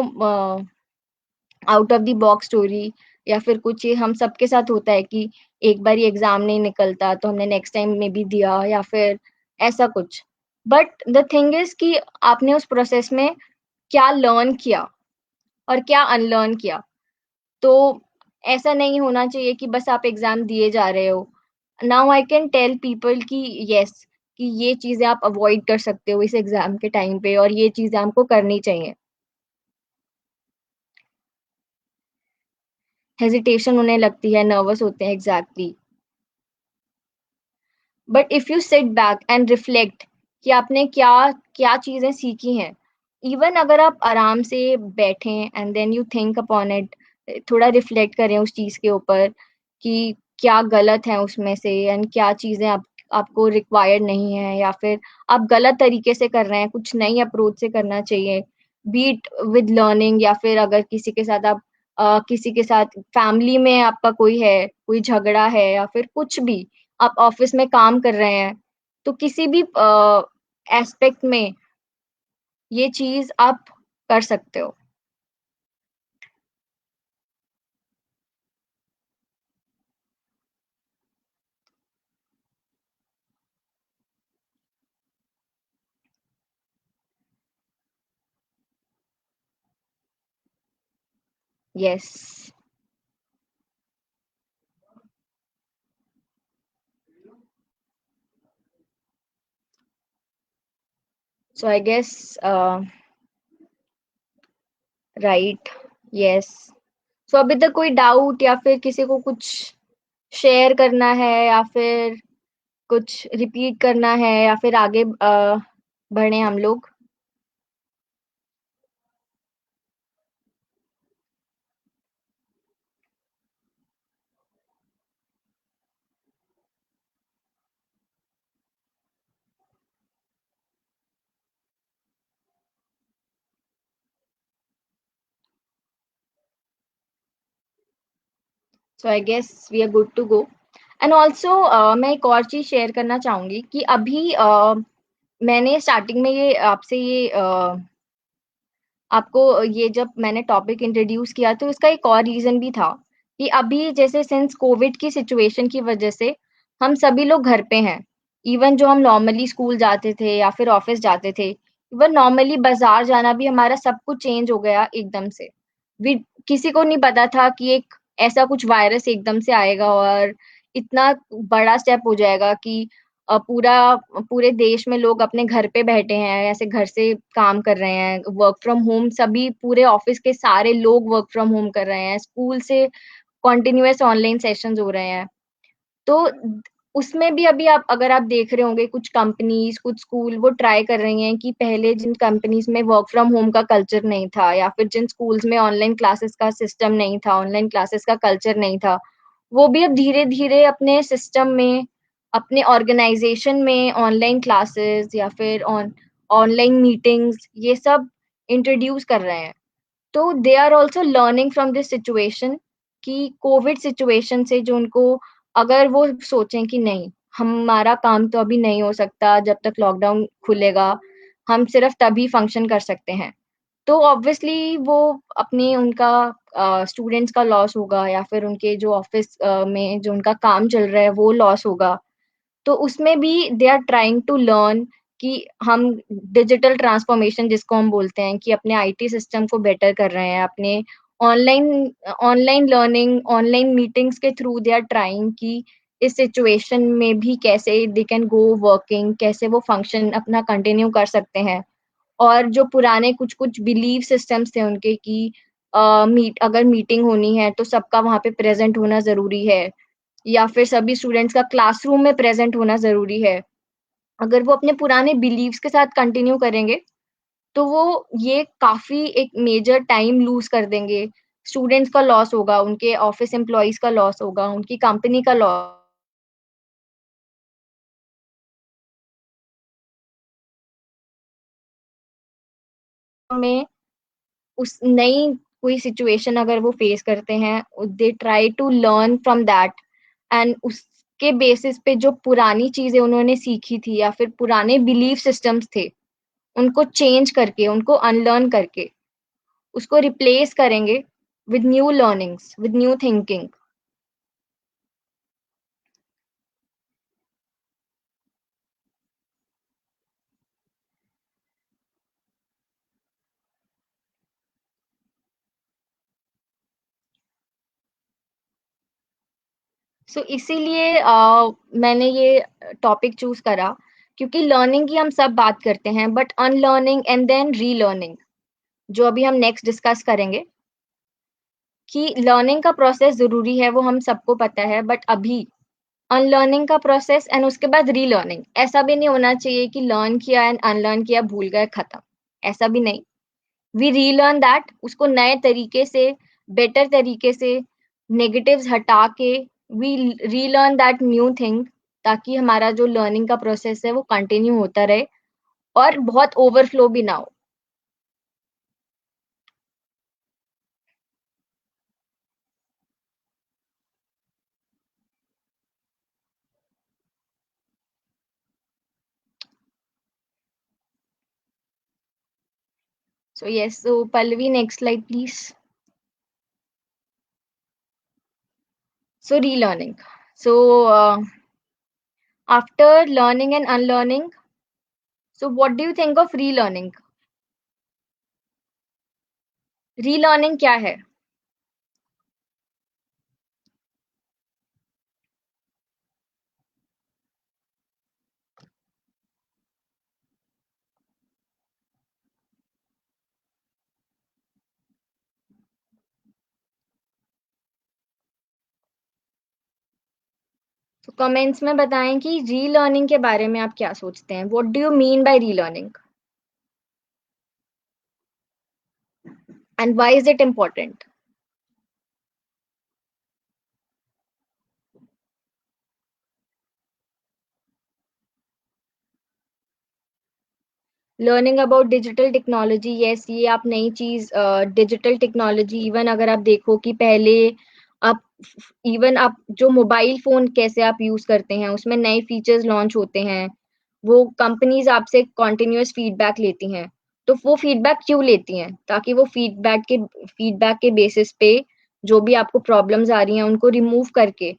out of the box story, या फिर कुछ ये हम सबके साथ होता है कि एक बार ये एग्जाम नहीं निकलता तो हमने नेक्स्ट टाइम में भी दिया या फिर ऐसा कुछ। बट द थिंग इज कि आपने उस प्रोसेस में क्या लर्न किया और क्या अनलर्न किया। तो ऐसा नहीं होना चाहिए कि बस आप एग्जाम दिए जा रहे हो। Now I can tell people कि यस, कि ये चीजें आप अवॉइड कर सकते हो इस एग्जाम के टाइम पे और ये चीजें आपको करनी चाहिए। हेजिटेशन होने लगती है, नर्वस होते हैं, exactly. But if you sit back and reflect कि आपने क्या क्या चीजें सीखी हैं, इवन अगर आप आराम से बैठें and then you think upon it, थोड़ा रिफ्लेक्ट करें उस चीज के ऊपर कि क्या गलत है उसमें से एंड क्या चीजें आपको रिक्वायर्ड नहीं है, या फिर आप गलत तरीके से कर रहे हैं, कुछ नई अप्रोच से करना चाहिए। बीट विद लर्निंग, या फिर अगर किसी के साथ आप किसी के साथ फैमिली में आपका कोई है, कोई झगड़ा है, या फिर कुछ भी आप ऑफिस में काम कर रहे हैं, तो किसी भी एस्पेक्ट में ये चीज आप कर सकते हो। Yes. So I guess right. Yes. So अभी तक कोई डाउट या फिर किसी को कुछ शेयर करना है या फिर कुछ रिपीट करना है या फिर आगे बढ़े हम लोग? So I guess we are good to go. And also मैं एक और चीज शेयर करना चाहूंगी कि अभी मैंने स्टार्टिंग में ये आपसे ये आपको ये जब मैंने टॉपिक इंट्रोड्यूस किया तो इसका एक और रीजन भी था कि अभी जैसे सिंस कोविड की सिचुएशन की वजह से हम सभी लोग घर पे हैं। इवन जो हम नॉर्मली स्कूल जाते थे या फिर ऑफिस जाते थे, इवन नॉर्मली बाजार जाना भी हमारा सब कुछ चेंज हो गया एकदम से। वी किसी को नहीं पता था कि एक ऐसा कुछ वायरस एकदम से आएगा और इतना बड़ा स्टेप हो जाएगा कि पूरे देश में लोग अपने घर पे बैठे हैं, ऐसे घर से काम कर रहे हैं, वर्क फ्रॉम होम, सभी पूरे ऑफिस के सारे लोग वर्क फ्रॉम होम कर रहे हैं, स्कूल से कॉन्टिन्यूअस ऑनलाइन सेशंस हो रहे हैं। तो उसमें भी अभी आप अगर आप देख रहे होंगे कुछ कंपनीज कुछ स्कूल वो ट्राई कर रही हैं कि पहले जिन कंपनीज में वर्क फ्रॉम होम का कल्चर नहीं था या फिर जिन स्कूल्स में ऑनलाइन क्लासेस का सिस्टम नहीं था, ऑनलाइन क्लासेस का कल्चर नहीं था, वो भी अब धीरे धीरे अपने सिस्टम में, अपने ऑर्गेनाइजेशन में ऑनलाइन क्लासेस या फिर ऑनलाइन मीटिंग्स ये सब इंट्रोड्यूस कर रहे हैं। तो they are also learning from this situation कि कोविड सिचुएशन से जो उनको, अगर वो सोचें कि नहीं हमारा काम तो अभी नहीं हो सकता जब तक लॉकडाउन खुलेगा, हम सिर्फ तभी फंक्शन कर सकते हैं, तो ऑब्वियसली वो अपनी उनका स्टूडेंट्स का लॉस होगा या फिर उनके जो ऑफिस में जो उनका काम चल रहा है वो लॉस होगा। तो उसमें भी they are trying to learn कि हम डिजिटल ट्रांसफॉर्मेशन जिसको हम बोलते हैं कि अपने आईटी सिस्टम को बेटर कर रहे हैं, अपने online online learning online meetings के थ्रू दे आर ट्राइंग कि इस सिचुएशन में भी कैसे दे कैन गो वर्किंग, कैसे वो फंक्शन अपना कंटिन्यू कर सकते हैं। और जो पुराने कुछ कुछ बिलीव सिस्टम्स थे उनके कि अगर मीटिंग होनी है तो सबका वहां पे प्रेजेंट होना जरूरी है या फिर सभी स्टूडेंट्स का क्लासरूम में प्रेजेंट होना जरूरी है, अगर वो अपने पुराने बिलीव्स के साथ कंटिन्यू करेंगे तो वो ये काफी एक मेजर टाइम लूज कर देंगे। स्टूडेंट्स का लॉस होगा, उनके ऑफिस एम्प्लॉयज का लॉस होगा, उनकी कंपनी का लॉस में उस नई कोई सिचुएशन अगर वो फेस करते हैं, they try to learn from that and उसके बेसिस पे जो पुरानी चीजें उन्होंने सीखी थी या फिर पुराने बिलीफ सिस्टम्स थे उनको चेंज करके, उनको अनलर्न करके उसको रिप्लेस करेंगे with new learnings, with new thinking. So इसीलिए मैंने ये टॉपिक चूज करा क्योंकि लर्निंग की हम सब बात करते हैं but unlearning and then relearning जो अभी हम नेक्स्ट डिस्कस करेंगे कि लर्निंग का प्रोसेस जरूरी है वो हम सबको पता है, बट अभी अनलर्निंग का प्रोसेस एंड उसके बाद रीलर्निंग, ऐसा भी नहीं होना चाहिए कि लर्न किया एंड अनलर्न किया भूल गए खत्म, ऐसा भी नहीं। वी रीलर्न दैट, उसको नए तरीके से, बेटर तरीके से, नेगेटिव्स हटा के we relearn that new thing, ताकि हमारा जो लर्निंग का प्रोसेस है वो कंटिन्यू होता रहे और बहुत ओवरफ्लो भी ना हो। सो yes, so Pallavi next slide please. So relearning, so after learning and unlearning, so what do you think of relearning? Relearning क्या है? तो कमेंट्स में बताएं कि री लर्निंग के बारे में आप क्या सोचते हैं, what do you mean by relearning and why is it important. Learning about digital technology, yes, ये आप नई चीज, डिजिटल टेक्नोलॉजी, इवन अगर आप देखो कि पहले आप, इवन आप जो मोबाइल फोन कैसे आप यूज करते हैं उसमें नए फीचर्स लॉन्च होते हैं, वो कंपनीज आपसे कॉन्टिन्यूअस फीडबैक लेती हैं। तो वो फीडबैक क्यों लेती हैं? ताकि वो फीडबैक के बेसिस पे जो भी आपको प्रॉब्लम्स आ रही हैं उनको रिमूव करके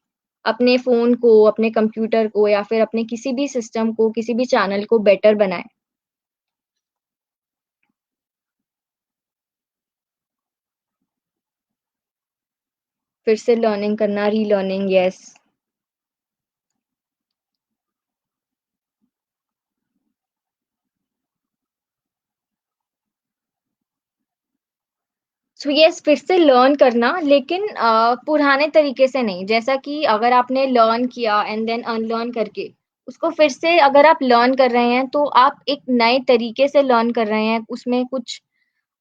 अपने फोन को, अपने कंप्यूटर को, या फिर अपने किसी भी सिस्टम को, किसी भी चैनल को बेटर बनाए। फिर से लर्निंग करना, री लर्निंग, यस। सो यस, फिर से लर्न करना, लेकिन पुराने तरीके से नहीं। जैसा कि अगर आपने लर्न किया एंड देन अनलर्न करके उसको फिर से अगर आप लर्न कर रहे हैं तो आप एक नए तरीके से लर्न कर रहे हैं। उसमें कुछ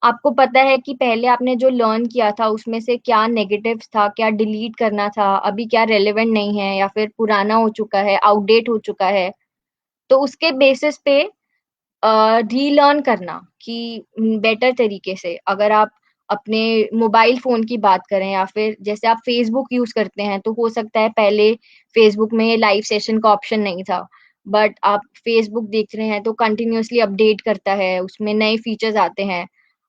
आपको पता है कि पहले आपने जो लर्न किया था उसमें से क्या नेगेटिव्स था, क्या डिलीट करना था, अभी क्या रेलेवेंट नहीं है या फिर पुराना हो चुका है, आउटडेट हो चुका है। तो उसके बेसिस पे रीलर्न करना कि बेटर तरीके से। अगर आप अपने मोबाइल फोन की बात करें या फिर जैसे आप फेसबुक यूज करते हैं, तो हो सकता है पहले फेसबुक में लाइव सेशन का ऑप्शन नहीं था, बट आप फेसबुक देख रहे हैं तो कंटिन्यूअसली अपडेट करता है, उसमें नए फीचर्स आते हैं।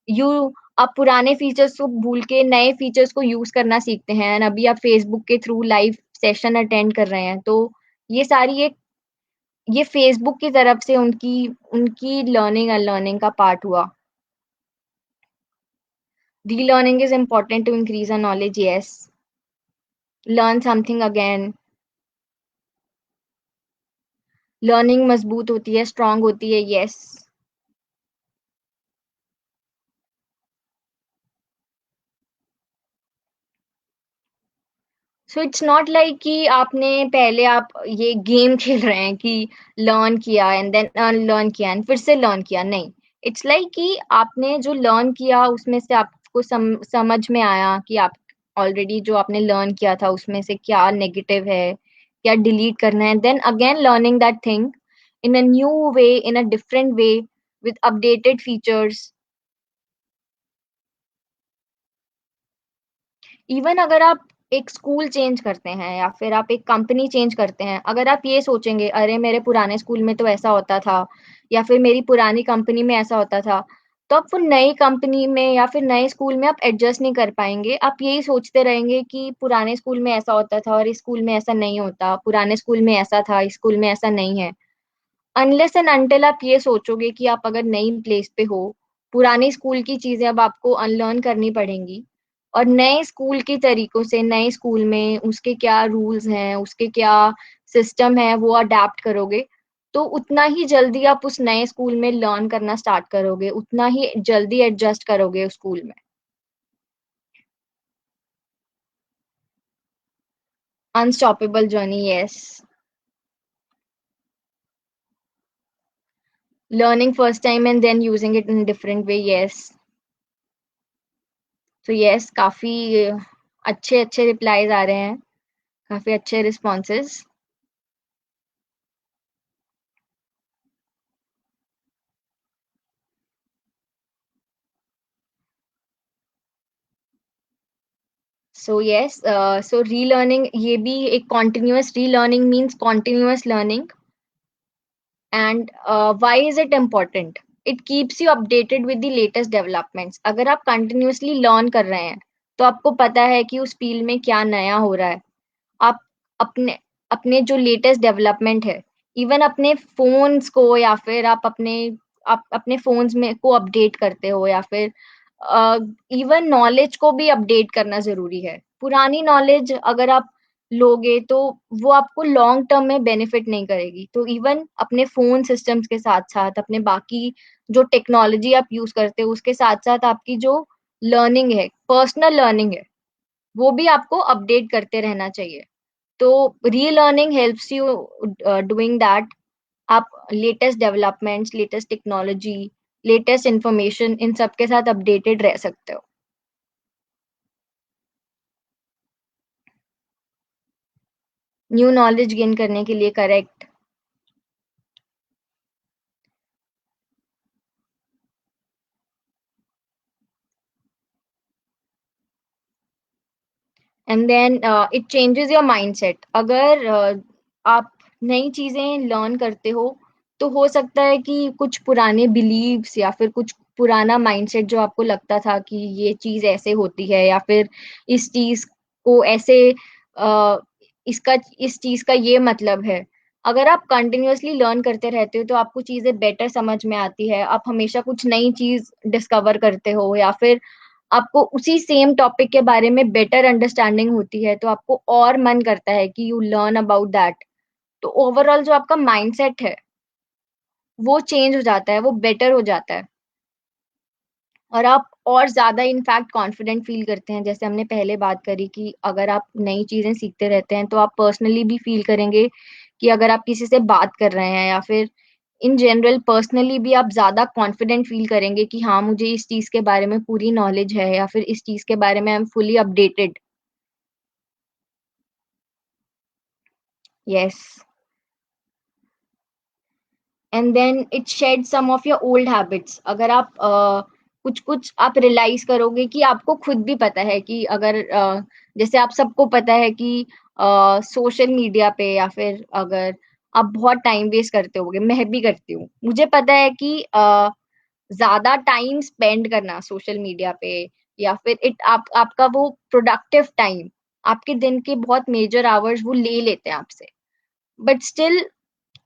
यू आप पुराने फीचर्स को भूल के नए फीचर्स को यूज करना सीखते हैं, and अभी आप फेसबुक के थ्रू लाइव सेशन अटेंड कर रहे हैं। तो ये सारी एक, ये फेसबुक की तरफ से उनकी उनकी लर्निंग अनलर्निंग का पार्ट हुआ। Relearning is important to increase our knowledge, yes. Learn something again. Learning मजबूत होती है, strong होती है, yes. So it's not like कि आपने पहले आप ये गेम खेल रहे हैं कि लर्न किया एंड देन अनलर्न किया एंड फिर से लर्न किया, नहीं। इट्स लाइक कि आपने जो लर्न किया उसमें से आपको समझ में आया कि आप ऑलरेडी जो आपने लर्न किया था उसमें से क्या नेगेटिव है, क्या डिलीट करना है, then again learning that thing in a new way, in a different way, with updated features. Even अगर आप एक स्कूल चेंज करते हैं या फिर आप एक कंपनी चेंज करते हैं, अगर आप ये सोचेंगे अरे मेरे पुराने स्कूल में तो ऐसा होता था या फिर मेरी पुरानी कंपनी में ऐसा होता था, तो आप वो नई कंपनी में या फिर नए स्कूल में आप एडजस्ट नहीं कर पाएंगे। आप यही सोचते रहेंगे कि पुराने स्कूल में ऐसा होता था और इस स्कूल में ऐसा नहीं होता, पुराने स्कूल में ऐसा था, इस स्कूल में ऐसा नहीं है। अनलेस एंड अनटिल आप ये सोचोगे कि आप अगर नई प्लेस पे हो, पुरानी स्कूल की चीजें अब आपको अनलर्न करनी पड़ेंगी और नए स्कूल के तरीकों से, नए स्कूल में उसके क्या रूल्स हैं, उसके क्या सिस्टम है, वो अडेप्ट करोगे, तो उतना ही जल्दी आप उस नए स्कूल में लर्न करना स्टार्ट करोगे, उतना ही जल्दी एडजस्ट करोगे उस स्कूल में। Unstoppable journey, yes. Learning first time and then using it in different way, yes. तो यस, काफी अच्छे अच्छे रिप्लाईज आ रहे हैं, काफी अच्छे responses. So yes, so relearning, ये भी एक continuous, relearning means continuous learning. And why is it important? It keeps you updated with the latest developments. अगर आप कंटिन्यूअसली लर्न कर रहे हैं तो आपको पता है कि उस फील्ड में क्या नया हो रहा है। आप अपने अपने जो लेटेस्ट डेवलपमेंट है, इवन अपने फोन्स को, या फिर आप अपने फोन्स में को अपडेट करते हो, या फिर इवन नॉलेज को भी अपडेट करना जरूरी है। पुरानी नॉलेज अगर आप लोगे तो वो आपको लॉन्ग टर्म में बेनिफिट नहीं करेगी। तो इवन अपने फोन सिस्टम्स के साथ साथ अपने बाकी जो टेक्नोलॉजी आप यूज करते हो उसके साथ साथ आपकी जो लर्निंग है, पर्सनल लर्निंग है, वो भी आपको अपडेट करते रहना चाहिए। तो relearning helps you doing that. आप latest developments, latest technology, latest information, इन सब के साथ अपडेटेड रह सकते हो। न्यू नॉलेज गेन करने के लिए, correct. And then it changes your mindset. अगर आप नई चीजें लर्न करते हो, तो हो सकता है कि कुछ पुराने बिलीव्स या फिर कुछ पुराना माइंडसेट जो आपको लगता था कि ये चीज ऐसे होती है, या फिर इस चीज को ऐसे इसका इस चीज का ये मतलब है। अगर आप कंटिन्यूअसली लर्न करते रहते हो तो आपको चीजें बेटर समझ में आती है, आप हमेशा कुछ नई चीज डिस्कवर करते हो, या फिर आपको उसी सेम टॉपिक के बारे में बेटर अंडरस्टैंडिंग होती है, तो आपको और मन करता है कि यू लर्न अबाउट दैट। तो ओवरऑल जो आपका माइंडसेट है वो चेंज हो जाता है, वो बेटर हो जाता है, और आप और ज्यादा इनफैक्ट कॉन्फिडेंट फील करते हैं। जैसे हमने पहले बात करी कि अगर आप नई चीजें सीखते रहते हैं तो आप पर्सनली भी फील करेंगे कि अगर आप किसी से बात कर रहे हैं, या फिर इन जनरल पर्सनली भी आप ज्यादा कॉन्फिडेंट फील करेंगे कि हाँ, मुझे इस चीज के बारे में पूरी नॉलेज है, या फिर इस चीज के बारे में I am fully updated. Yes. And then it shed some of your old habits. अगर आप कुछ कुछ आप रियलाइज करोगे कि आपको खुद भी पता है कि अगर जैसे आप सबको पता है कि सोशल मीडिया पे, या फिर अगर आप बहुत टाइम वेस्ट करते होगे, मैं भी करती हूँ, मुझे पता है कि ज्यादा टाइम स्पेंड करना सोशल मीडिया पे, या फिर आपका वो प्रोडक्टिव टाइम, आपके दिन के बहुत मेजर आवर्स वो ले लेते हैं आपसे, बट स्टिल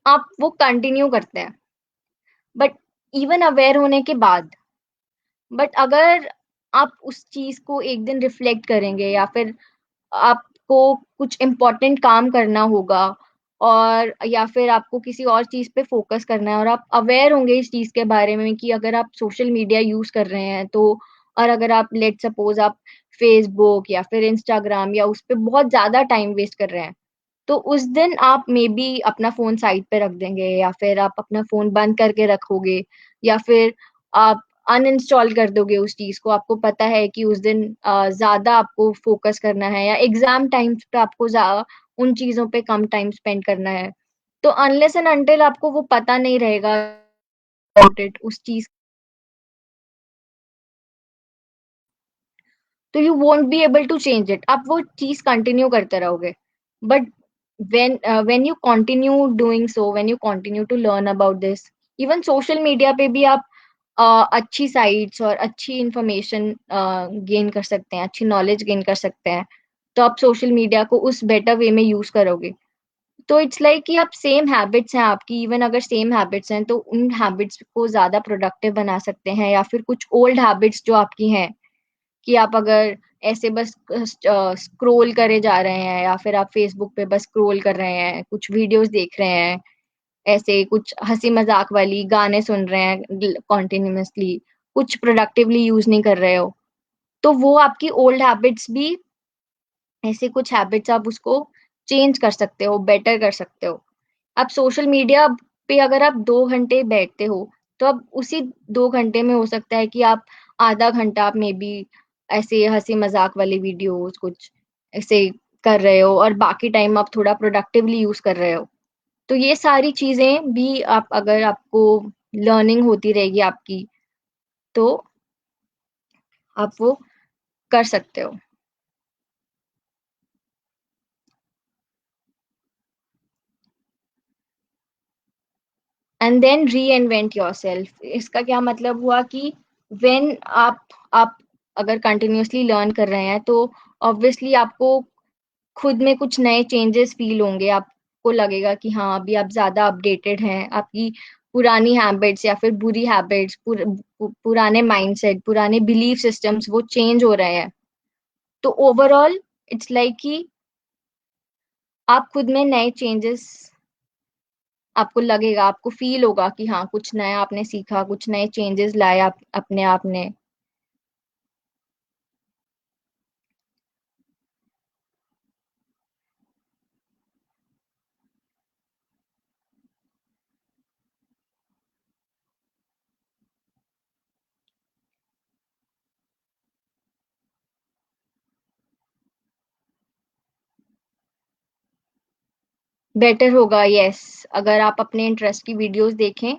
आप वो कंटिन्यू करते हैं। बट इवन अवेयर होने के बाद, बट अगर आप उस चीज को एक दिन रिफ्लेक्ट करेंगे, या फिर आपको कुछ इम्पोर्टेंट काम करना होगा, और या फिर आपको किसी और चीज पे फोकस करना है, और आप अवेयर होंगे इस चीज के बारे में कि अगर आप सोशल मीडिया यूज कर रहे हैं तो, और अगर आप लेट सपोज आप फेसबुक या फिर इंस्टाग्राम या उस पे बहुत ज्यादा टाइम वेस्ट कर रहे हैं, तो उस दिन आप मे बी अपना फोन साइड पे रख देंगे, या फिर आप अपना फोन बंद करके रखोगे, या फिर आप अनइंस्टॉल कर दोगे उस चीज को। आपको पता है कि उस दिन ज्यादा आपको फोकस करना है, या एग्जाम टाइम्स पे आपको उन चीजों पे कम टाइम स्पेंड करना है। तो अनलेस एंड अनटिल आपको वो पता नहीं रहेगा अबाउट इट, उस चीज, तो you won't be able to change it. आप वो चीज कंटिन्यू करते रहोगे। But when you continue doing so, when you continue to learn about this, even social media पे भी आप अच्छी साइट्स और अच्छी इंफॉर्मेशन गेन कर सकते हैं, अच्छी नॉलेज गेन कर सकते हैं। तो आप सोशल मीडिया को उस बेटर वे में यूज करोगे। तो इट्स लाइक कि आप सेम हैबिट्स हैं आपकी, इवन अगर सेम हैबिट्स हैं तो उन हैबिट्स को ज्यादा प्रोडक्टिव बना सकते हैं, या फिर कुछ ओल्ड हैबिट्स जो आपकी हैं, कि आप अगर ऐसे बस स्क्रॉल करे जा रहे हैं, या फिर आप फेसबुक पे बस स्क्रॉल कर रहे हैं, कुछ वीडियोस देख रहे हैं, ऐसे कुछ हंसी मजाक वाली गाने सुन रहे हैं कॉन्टिन्यूसली, कुछ प्रोडक्टिवली यूज नहीं कर रहे हो, तो वो आपकी ओल्ड हैबिट्स भी, ऐसे कुछ हैबिट्स आप उसको चेंज कर सकते हो, बेटर कर सकते हो। आप सोशल मीडिया पे अगर आप 2 घंटे बैठते हो, तो अब उसी 2 घंटे में हो सकता है कि आप आधा घंटा आप मे बी ऐसे हंसी मजाक वाले वीडियोस कुछ ऐसे कर रहे हो, और बाकी टाइम आप थोड़ा प्रोडक्टिवली यूज कर रहे हो। तो ये सारी चीजें भी आप, अगर आपको लर्निंग होती रहेगी आपकी, तो आप वो कर सकते हो। एंड देन री इन्वेंट योर सेल्फ। इसका क्या मतलब हुआ कि वेन आप अगर कंटिन्यूअसली लर्न कर रहे हैं, तो ऑब्वियसली आपको खुद में कुछ नए चेंजेस फील होंगे। आपको लगेगा कि हाँ, अभी आप ज्यादा अपडेटेड हैं, आपकी पुरानी हैबिट्स या फिर बुरी हैबिट्स, पुराने माइंडसेट, पुराने बिलीफ सिस्टम्स वो चेंज हो रहे हैं। तो ओवरऑल इट्स लाइक कि आप खुद में नए चेंजेस, आपको लगेगा, आपको फील होगा कि हाँ, कुछ नया आपने सीखा, कुछ नए चेंजेस लाए आप अपने आप ने। बेटर होगा, यस। अगर आप अपने इंटरेस्ट की वीडियोस देखें,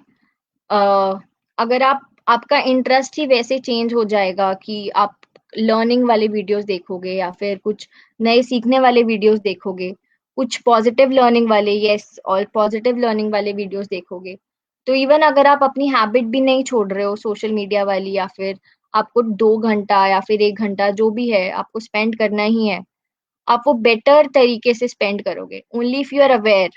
अगर आपका इंटरेस्ट ही वैसे चेंज हो जाएगा कि आप लर्निंग वाले वीडियोस देखोगे या फिर कुछ नए सीखने वाले वीडियोस देखोगे, कुछ पॉजिटिव लर्निंग वाले, यस, और पॉजिटिव लर्निंग वाले वीडियोस देखोगे, तो इवन अगर आप अपनी हैबिट भी नहीं छोड़ रहे हो सोशल मीडिया वाली, या फिर आपको 2 घंटा या फिर 1 घंटा जो भी है आपको स्पेंड करना ही है, आप वो बेटर तरीके से स्पेंड करोगे, only if you are aware.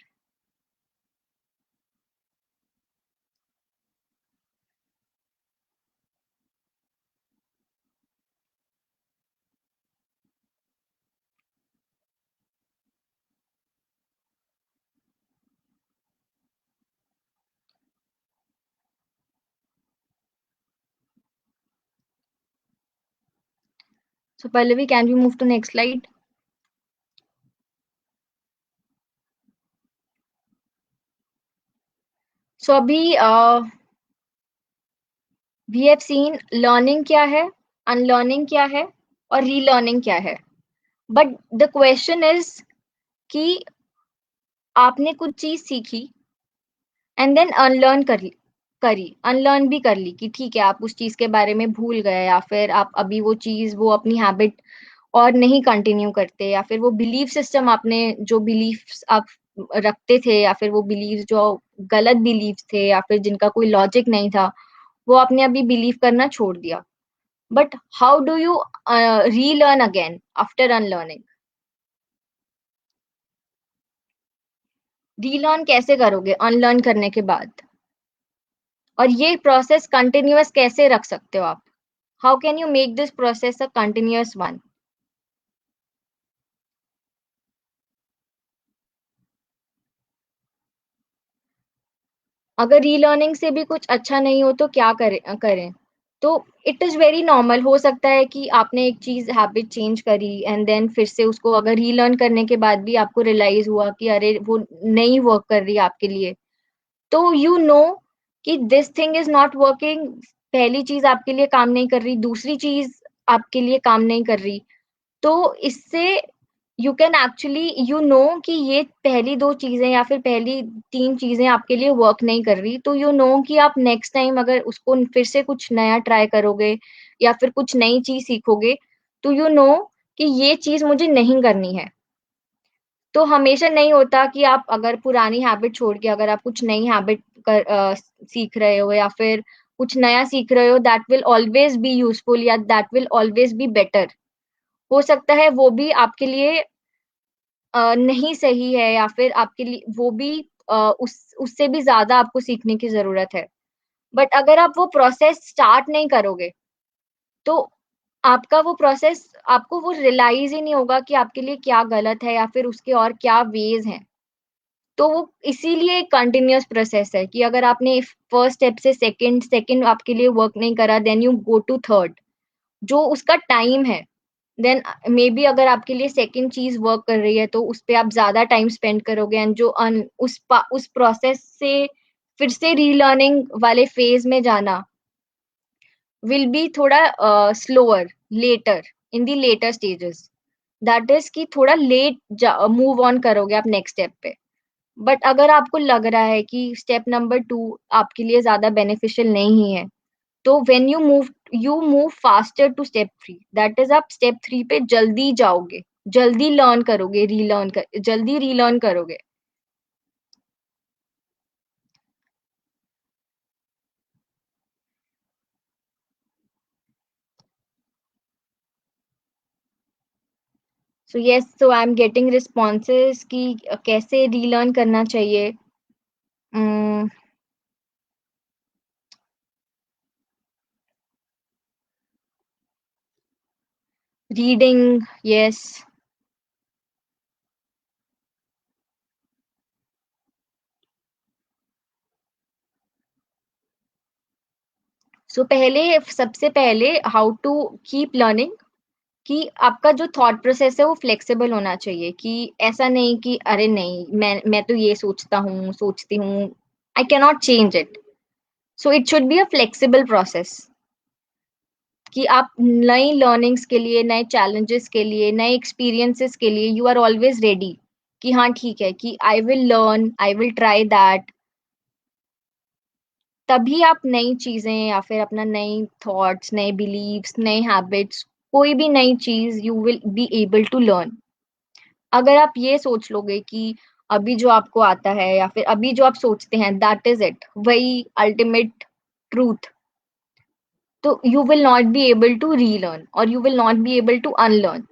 So Pallavi, can we move to next slide? So अभी वी हैव सीन लर्निंग क्या है, अनलर्निंग क्या है, और रीलर्निंग क्या है। बट द क्वेश्चन इज कि आपने कुछ चीज सीखी एंड देन अनलर्न करी, अनलर्न भी कर ली कि ठीक है आप उस चीज के बारे में भूल गए, या फिर आप अभी वो चीज, वो अपनी हैबिट और नहीं कंटिन्यू करते, या फिर वो बिलीफ सिस्टम, आपने जो बिलीफ्स आप रखते थे, या फिर वो बिलीफ जो गलत बिलीफ थे या फिर जिनका कोई लॉजिक नहीं था, वो आपने अभी बिलीव करना छोड़ दिया। But how do you relearn again after unlearning? Relearn कैसे करोगे अनलर्न करने के बाद? और ये प्रोसेस कंटिन्यूअस कैसे रख सकते हो आप? How can you make this process a continuous one? अगर रीलर्निंग से भी कुछ अच्छा नहीं हो तो क्या करें? तो इट इज वेरी नॉर्मल, हो सकता है कि आपने एक चीज हैबिट चेंज करी एंड देन फिर से उसको अगर रीलर्न करने के बाद भी आपको रियलाइज हुआ कि अरे वो नहीं वर्क कर रही आपके लिए, तो यू नो कि this thing is not working. पहली चीज आपके लिए काम नहीं कर रही, दूसरी चीज आपके लिए काम नहीं कर रही, तो इससे you can actually you know कि ये पहली दो चीजें या फिर पहली तीन चीजें आपके लिए वर्क नहीं कर रही, तो यू नो कि आप नेक्स्ट टाइम अगर उसको फिर से कुछ नया ट्राई करोगे या फिर कुछ नई चीज सीखोगे, तो यू नो कि ये चीज मुझे नहीं करनी है। तो हमेशा नहीं होता कि आप अगर पुरानी हैबिट छोड़ के अगर आप कुछ नई हैबिट सीख रहे हो या फिर कुछ नया सीख रहे हो, that will always be useful या that will always be better. हो सकता है वो भी आपके लिए नहीं सही है, या फिर आपके लिए वो भी उससे भी ज्यादा आपको सीखने की जरूरत है। बट अगर आप वो प्रोसेस स्टार्ट नहीं करोगे, तो आपका वो प्रोसेस, आपको वो रियलाइज ही नहीं होगा कि आपके लिए क्या गलत है या फिर उसके और क्या वेज हैं। तो वो इसीलिए एक कंटिन्यूअस प्रोसेस है कि अगर आपने फर्स्ट स्टेप से सेकंड सेकंड आपके लिए वर्क नहीं करा, then you go to third, जो उसका टाइम है। देन मे बी अगर आपके लिए सेकंड चीज वर्क कर रही है तो उस पे आप ज्यादा टाइम स्पेंड करोगे, एंड जो उस प्रोसेस से फिर से रीलर्निंग वाले फेज में जाना विल बी थोड़ा slower, later, in the later stages. That is कि थोड़ा लेट मूव ऑन करोगे आप नेक्स्ट स्टेप पे। बट अगर आपको लग रहा है कि स्टेप नंबर 2 आपके लिए ज्यादा बेनिफिशियल नहीं है, तो when you move faster to step 3, that is आप स्टेप 3 पे जल्दी जाओगे, जल्दी लर्न करोगे, जल्दी रीलर्न करोगे। सो yes, so I am getting responses कि कैसे रीलर्न करना चाहिए। Reading, yes. सो पहले, सबसे पहले, हाउ टू कीप लर्निंग, कि आपका जो थॉट प्रोसेस है वो फ्लेक्सिबल होना चाहिए, कि ऐसा नहीं कि अरे नहीं, मैं तो ये सोचती हूँ, I cannot change it. So it should be a flexible process, कि आप नई लर्निंग्स के लिए, नए चैलेंजेस के लिए, नए एक्सपीरियंसेस के लिए यू आर ऑलवेज रेडी, कि हाँ ठीक है, कि I will learn, I will try that, तभी आप नई चीजें या फिर अपना नई थॉट्स, नए बिलीव्स, नए हैबिट्स, कोई भी नई चीज you will be able to learn. अगर आप ये सोच लोगे कि अभी जो आपको आता है या फिर अभी जो आप सोचते हैं दैट इज इट, वही अल्टीमेट ट्रूथ, तो you will not be able to relearn और you will not be able to unlearn.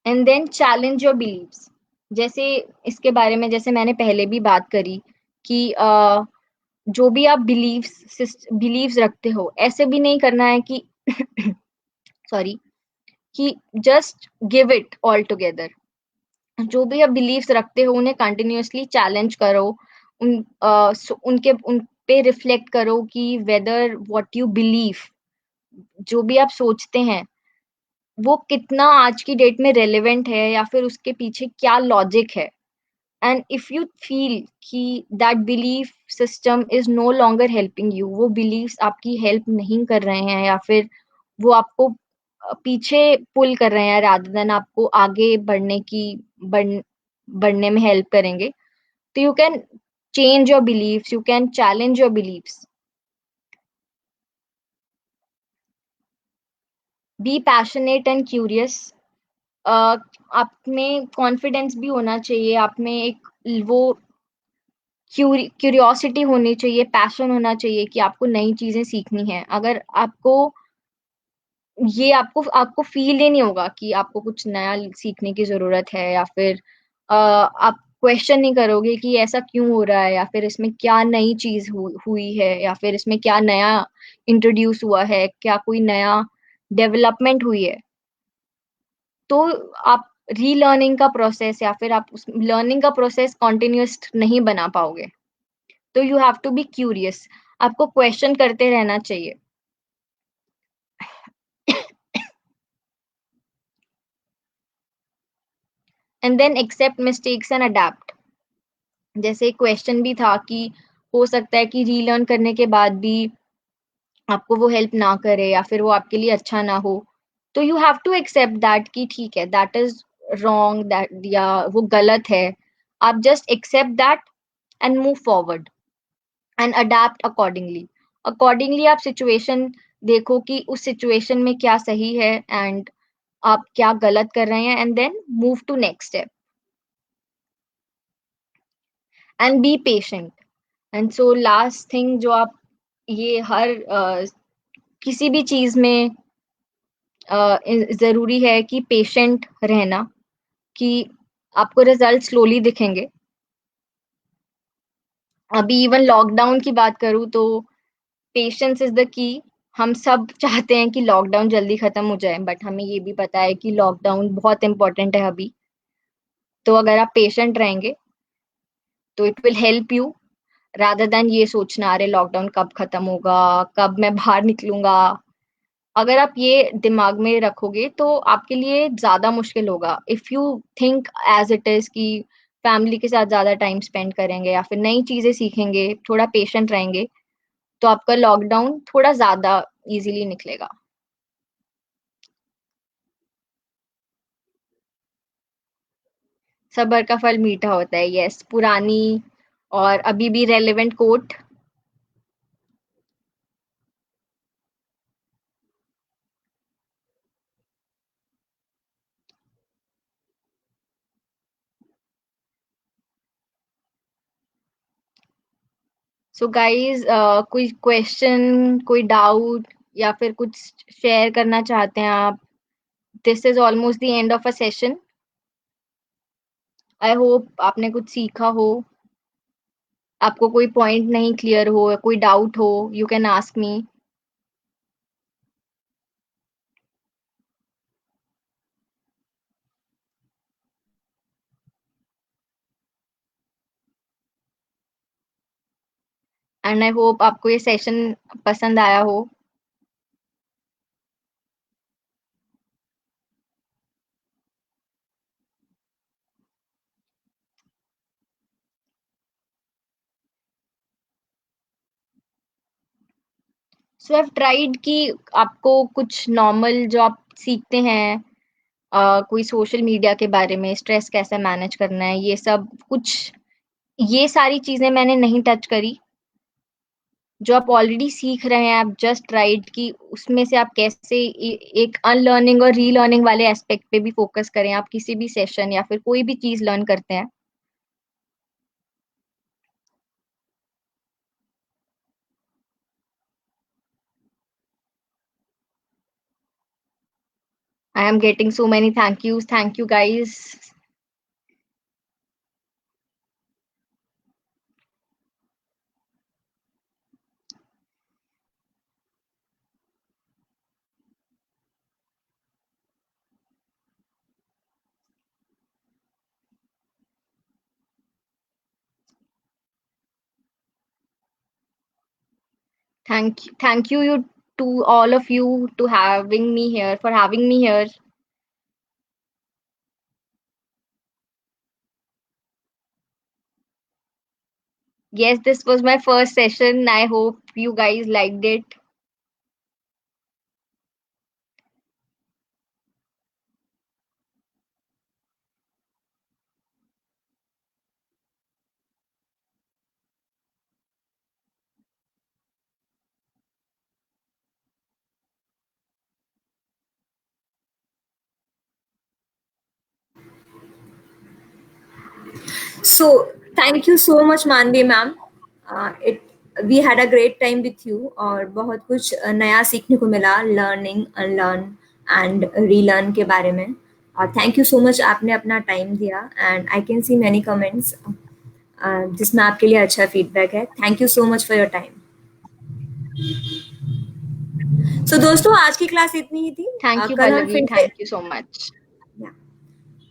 And then challenge your beliefs. जैसे इसके बारे में जैसे मैंने पहले भी बात करी कि जो भी आप बिलीव्स रखते हो, ऐसे भी नहीं करना है कि सॉरी, कि just give it all together. जो भी आप बिलीव्स रखते हो उन्हें कंटिन्यूअसली चैलेंज करो, उन पे रिफ्लेक्ट करो कि वेदर व्हाट यू बिलीव, जो भी आप सोचते हैं वो कितना आज की डेट में रेलेवेंट है या फिर उसके पीछे क्या लॉजिक है। एंड इफ यू फील कि that belief system is no longer helping you, वो बिलीव्स आपकी हेल्प नहीं कर रहे हैं या फिर वो आपको पीछे पुल कर रहे हैं रादर देन आपको आगे बढ़, बढ़ने में हेल्प करेंगे, तो you can change your beliefs, you can challenge your beliefs. Be passionate and curious. आप में कॉन्फिडेंस भी होना चाहिए, आप में एक वो क्यूरियोसिटी होनी चाहिए, पैशन होना चाहिए कि आपको नई चीजें सीखनी है। अगर आपको ये आपको फील ही नहीं होगा कि आपको कुछ नया सीखने की जरूरत है या फिर आप क्वेश्चन नहीं करोगे कि ऐसा क्यों हो रहा है या फिर इसमें क्या नई चीज हुई है या फिर इसमें क्या नया इंट्रोड्यूस हुआ है, क्या कोई नया डेवलपमेंट हुई है, तो आप रीलर्निंग का प्रोसेस या फिर आप उस लर्निंग का प्रोसेस कॉन्टिन्यूस नहीं बना पाओगे। तो you have to be curious, आपको क्वेश्चन करते रहना चाहिए। And then accept mistakes and adapt. जैसे क्वेश्चन भी था कि हो सकता है कि रीलर्न करने के बाद भी आपको वो हेल्प ना करे या फिर वो आपके लिए अच्छा ना हो, तो you have to accept that कि ठीक है, दैट इज रॉन्ग, दैट या वो गलत है। आप just accept that and move forward and adapt accordingly. Accordingly आप सिचुएशन देखो कि उस सिचुएशन में क्या सही है एंड आप क्या गलत कर रहे हैं, and then move to next step and be patient. And so last thing जो आप ये हर किसी भी चीज में जरूरी है कि पेशेंट रहना, कि आपको रिजल्ट स्लोली दिखेंगे। अभी इवन लॉकडाउन की बात करूँ तो पेशेंस इज द की। हम सब चाहते हैं कि लॉकडाउन जल्दी खत्म हो जाए, बट हमें ये भी पता है कि लॉकडाउन बहुत इंपॉर्टेंट है अभी। तो अगर आप पेशेंट रहेंगे तो it will help you rather than ये सोचना अरे लॉकडाउन कब खत्म होगा, कब मैं बाहर निकलूंगा। अगर आप ये दिमाग में रखोगे तो आपके लिए ज्यादा मुश्किल होगा। If you think as it is कि फैमिली के साथ ज्यादा टाइम स्पेंड करेंगे या फिर नई चीजें सीखेंगे, थोड़ा पेशेंट रहेंगे, तो आपका लॉकडाउन थोड़ा ज्यादा इजीली निकलेगा। सब्र का फल मीठा होता है, यस, पुरानी और अभी भी रेलेवेंट कोट। सो गाइज, कोई क्वेश्चन, कोई डाउट या फिर कुछ शेयर करना चाहते हैं आप? This is almost the end of a session. I hope आपने कुछ सीखा हो। आपको कोई पॉइंट नहीं क्लियर हो, कोई डाउट हो, you can ask me. And I hope आपको ये सेशन पसंद आया हो। सो आई ट्राइड कि आपको कुछ नॉर्मल जो आप सीखते हैं, कोई सोशल मीडिया के बारे में, स्ट्रेस कैसे मैनेज करना है, ये सब कुछ, ये सारी चीजें मैंने नहीं टच करी। जो आप ऑलरेडी सीख रहे हैं, आप जस्ट राइट कि उसमें से आप कैसे एक अनलर्निंग और रीलर्निंग वाले एस्पेक्ट पे भी फोकस करें, आप किसी भी सेशन या फिर कोई भी चीज लर्न करते हैं। I am getting so many thank you guys. Thank you to all of you to having me here, for having me here. Yes, this was my first session. I hope you guys liked it. So thank you so much Manvi ma'am, it we had a great time with you और बहुत कुछ नया सीखने को मिला learning unlearn and relearn के बारे में। और थैंक यू सो मच, आपने अपना टाइम दिया and I can see many comments जिसमें आपके लिए अच्छा फीडबैक है। Thank you so much for your time. So दोस्तों आज की क्लास इतनी ही थी। Thank you, कल हम Pallavi. फिर से, Thank you so much.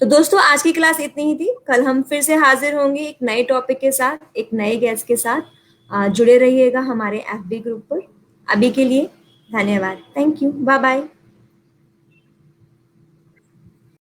तो दोस्तों आज की क्लास इतनी ही थी। कल हम फिर से हाजिर होंगे एक नए टॉपिक के साथ, एक नए गेस्ट के साथ। जुड़े रहिएगा हमारे एफबी ग्रुप पर। अभी के लिए धन्यवाद। Thank you, bye bye.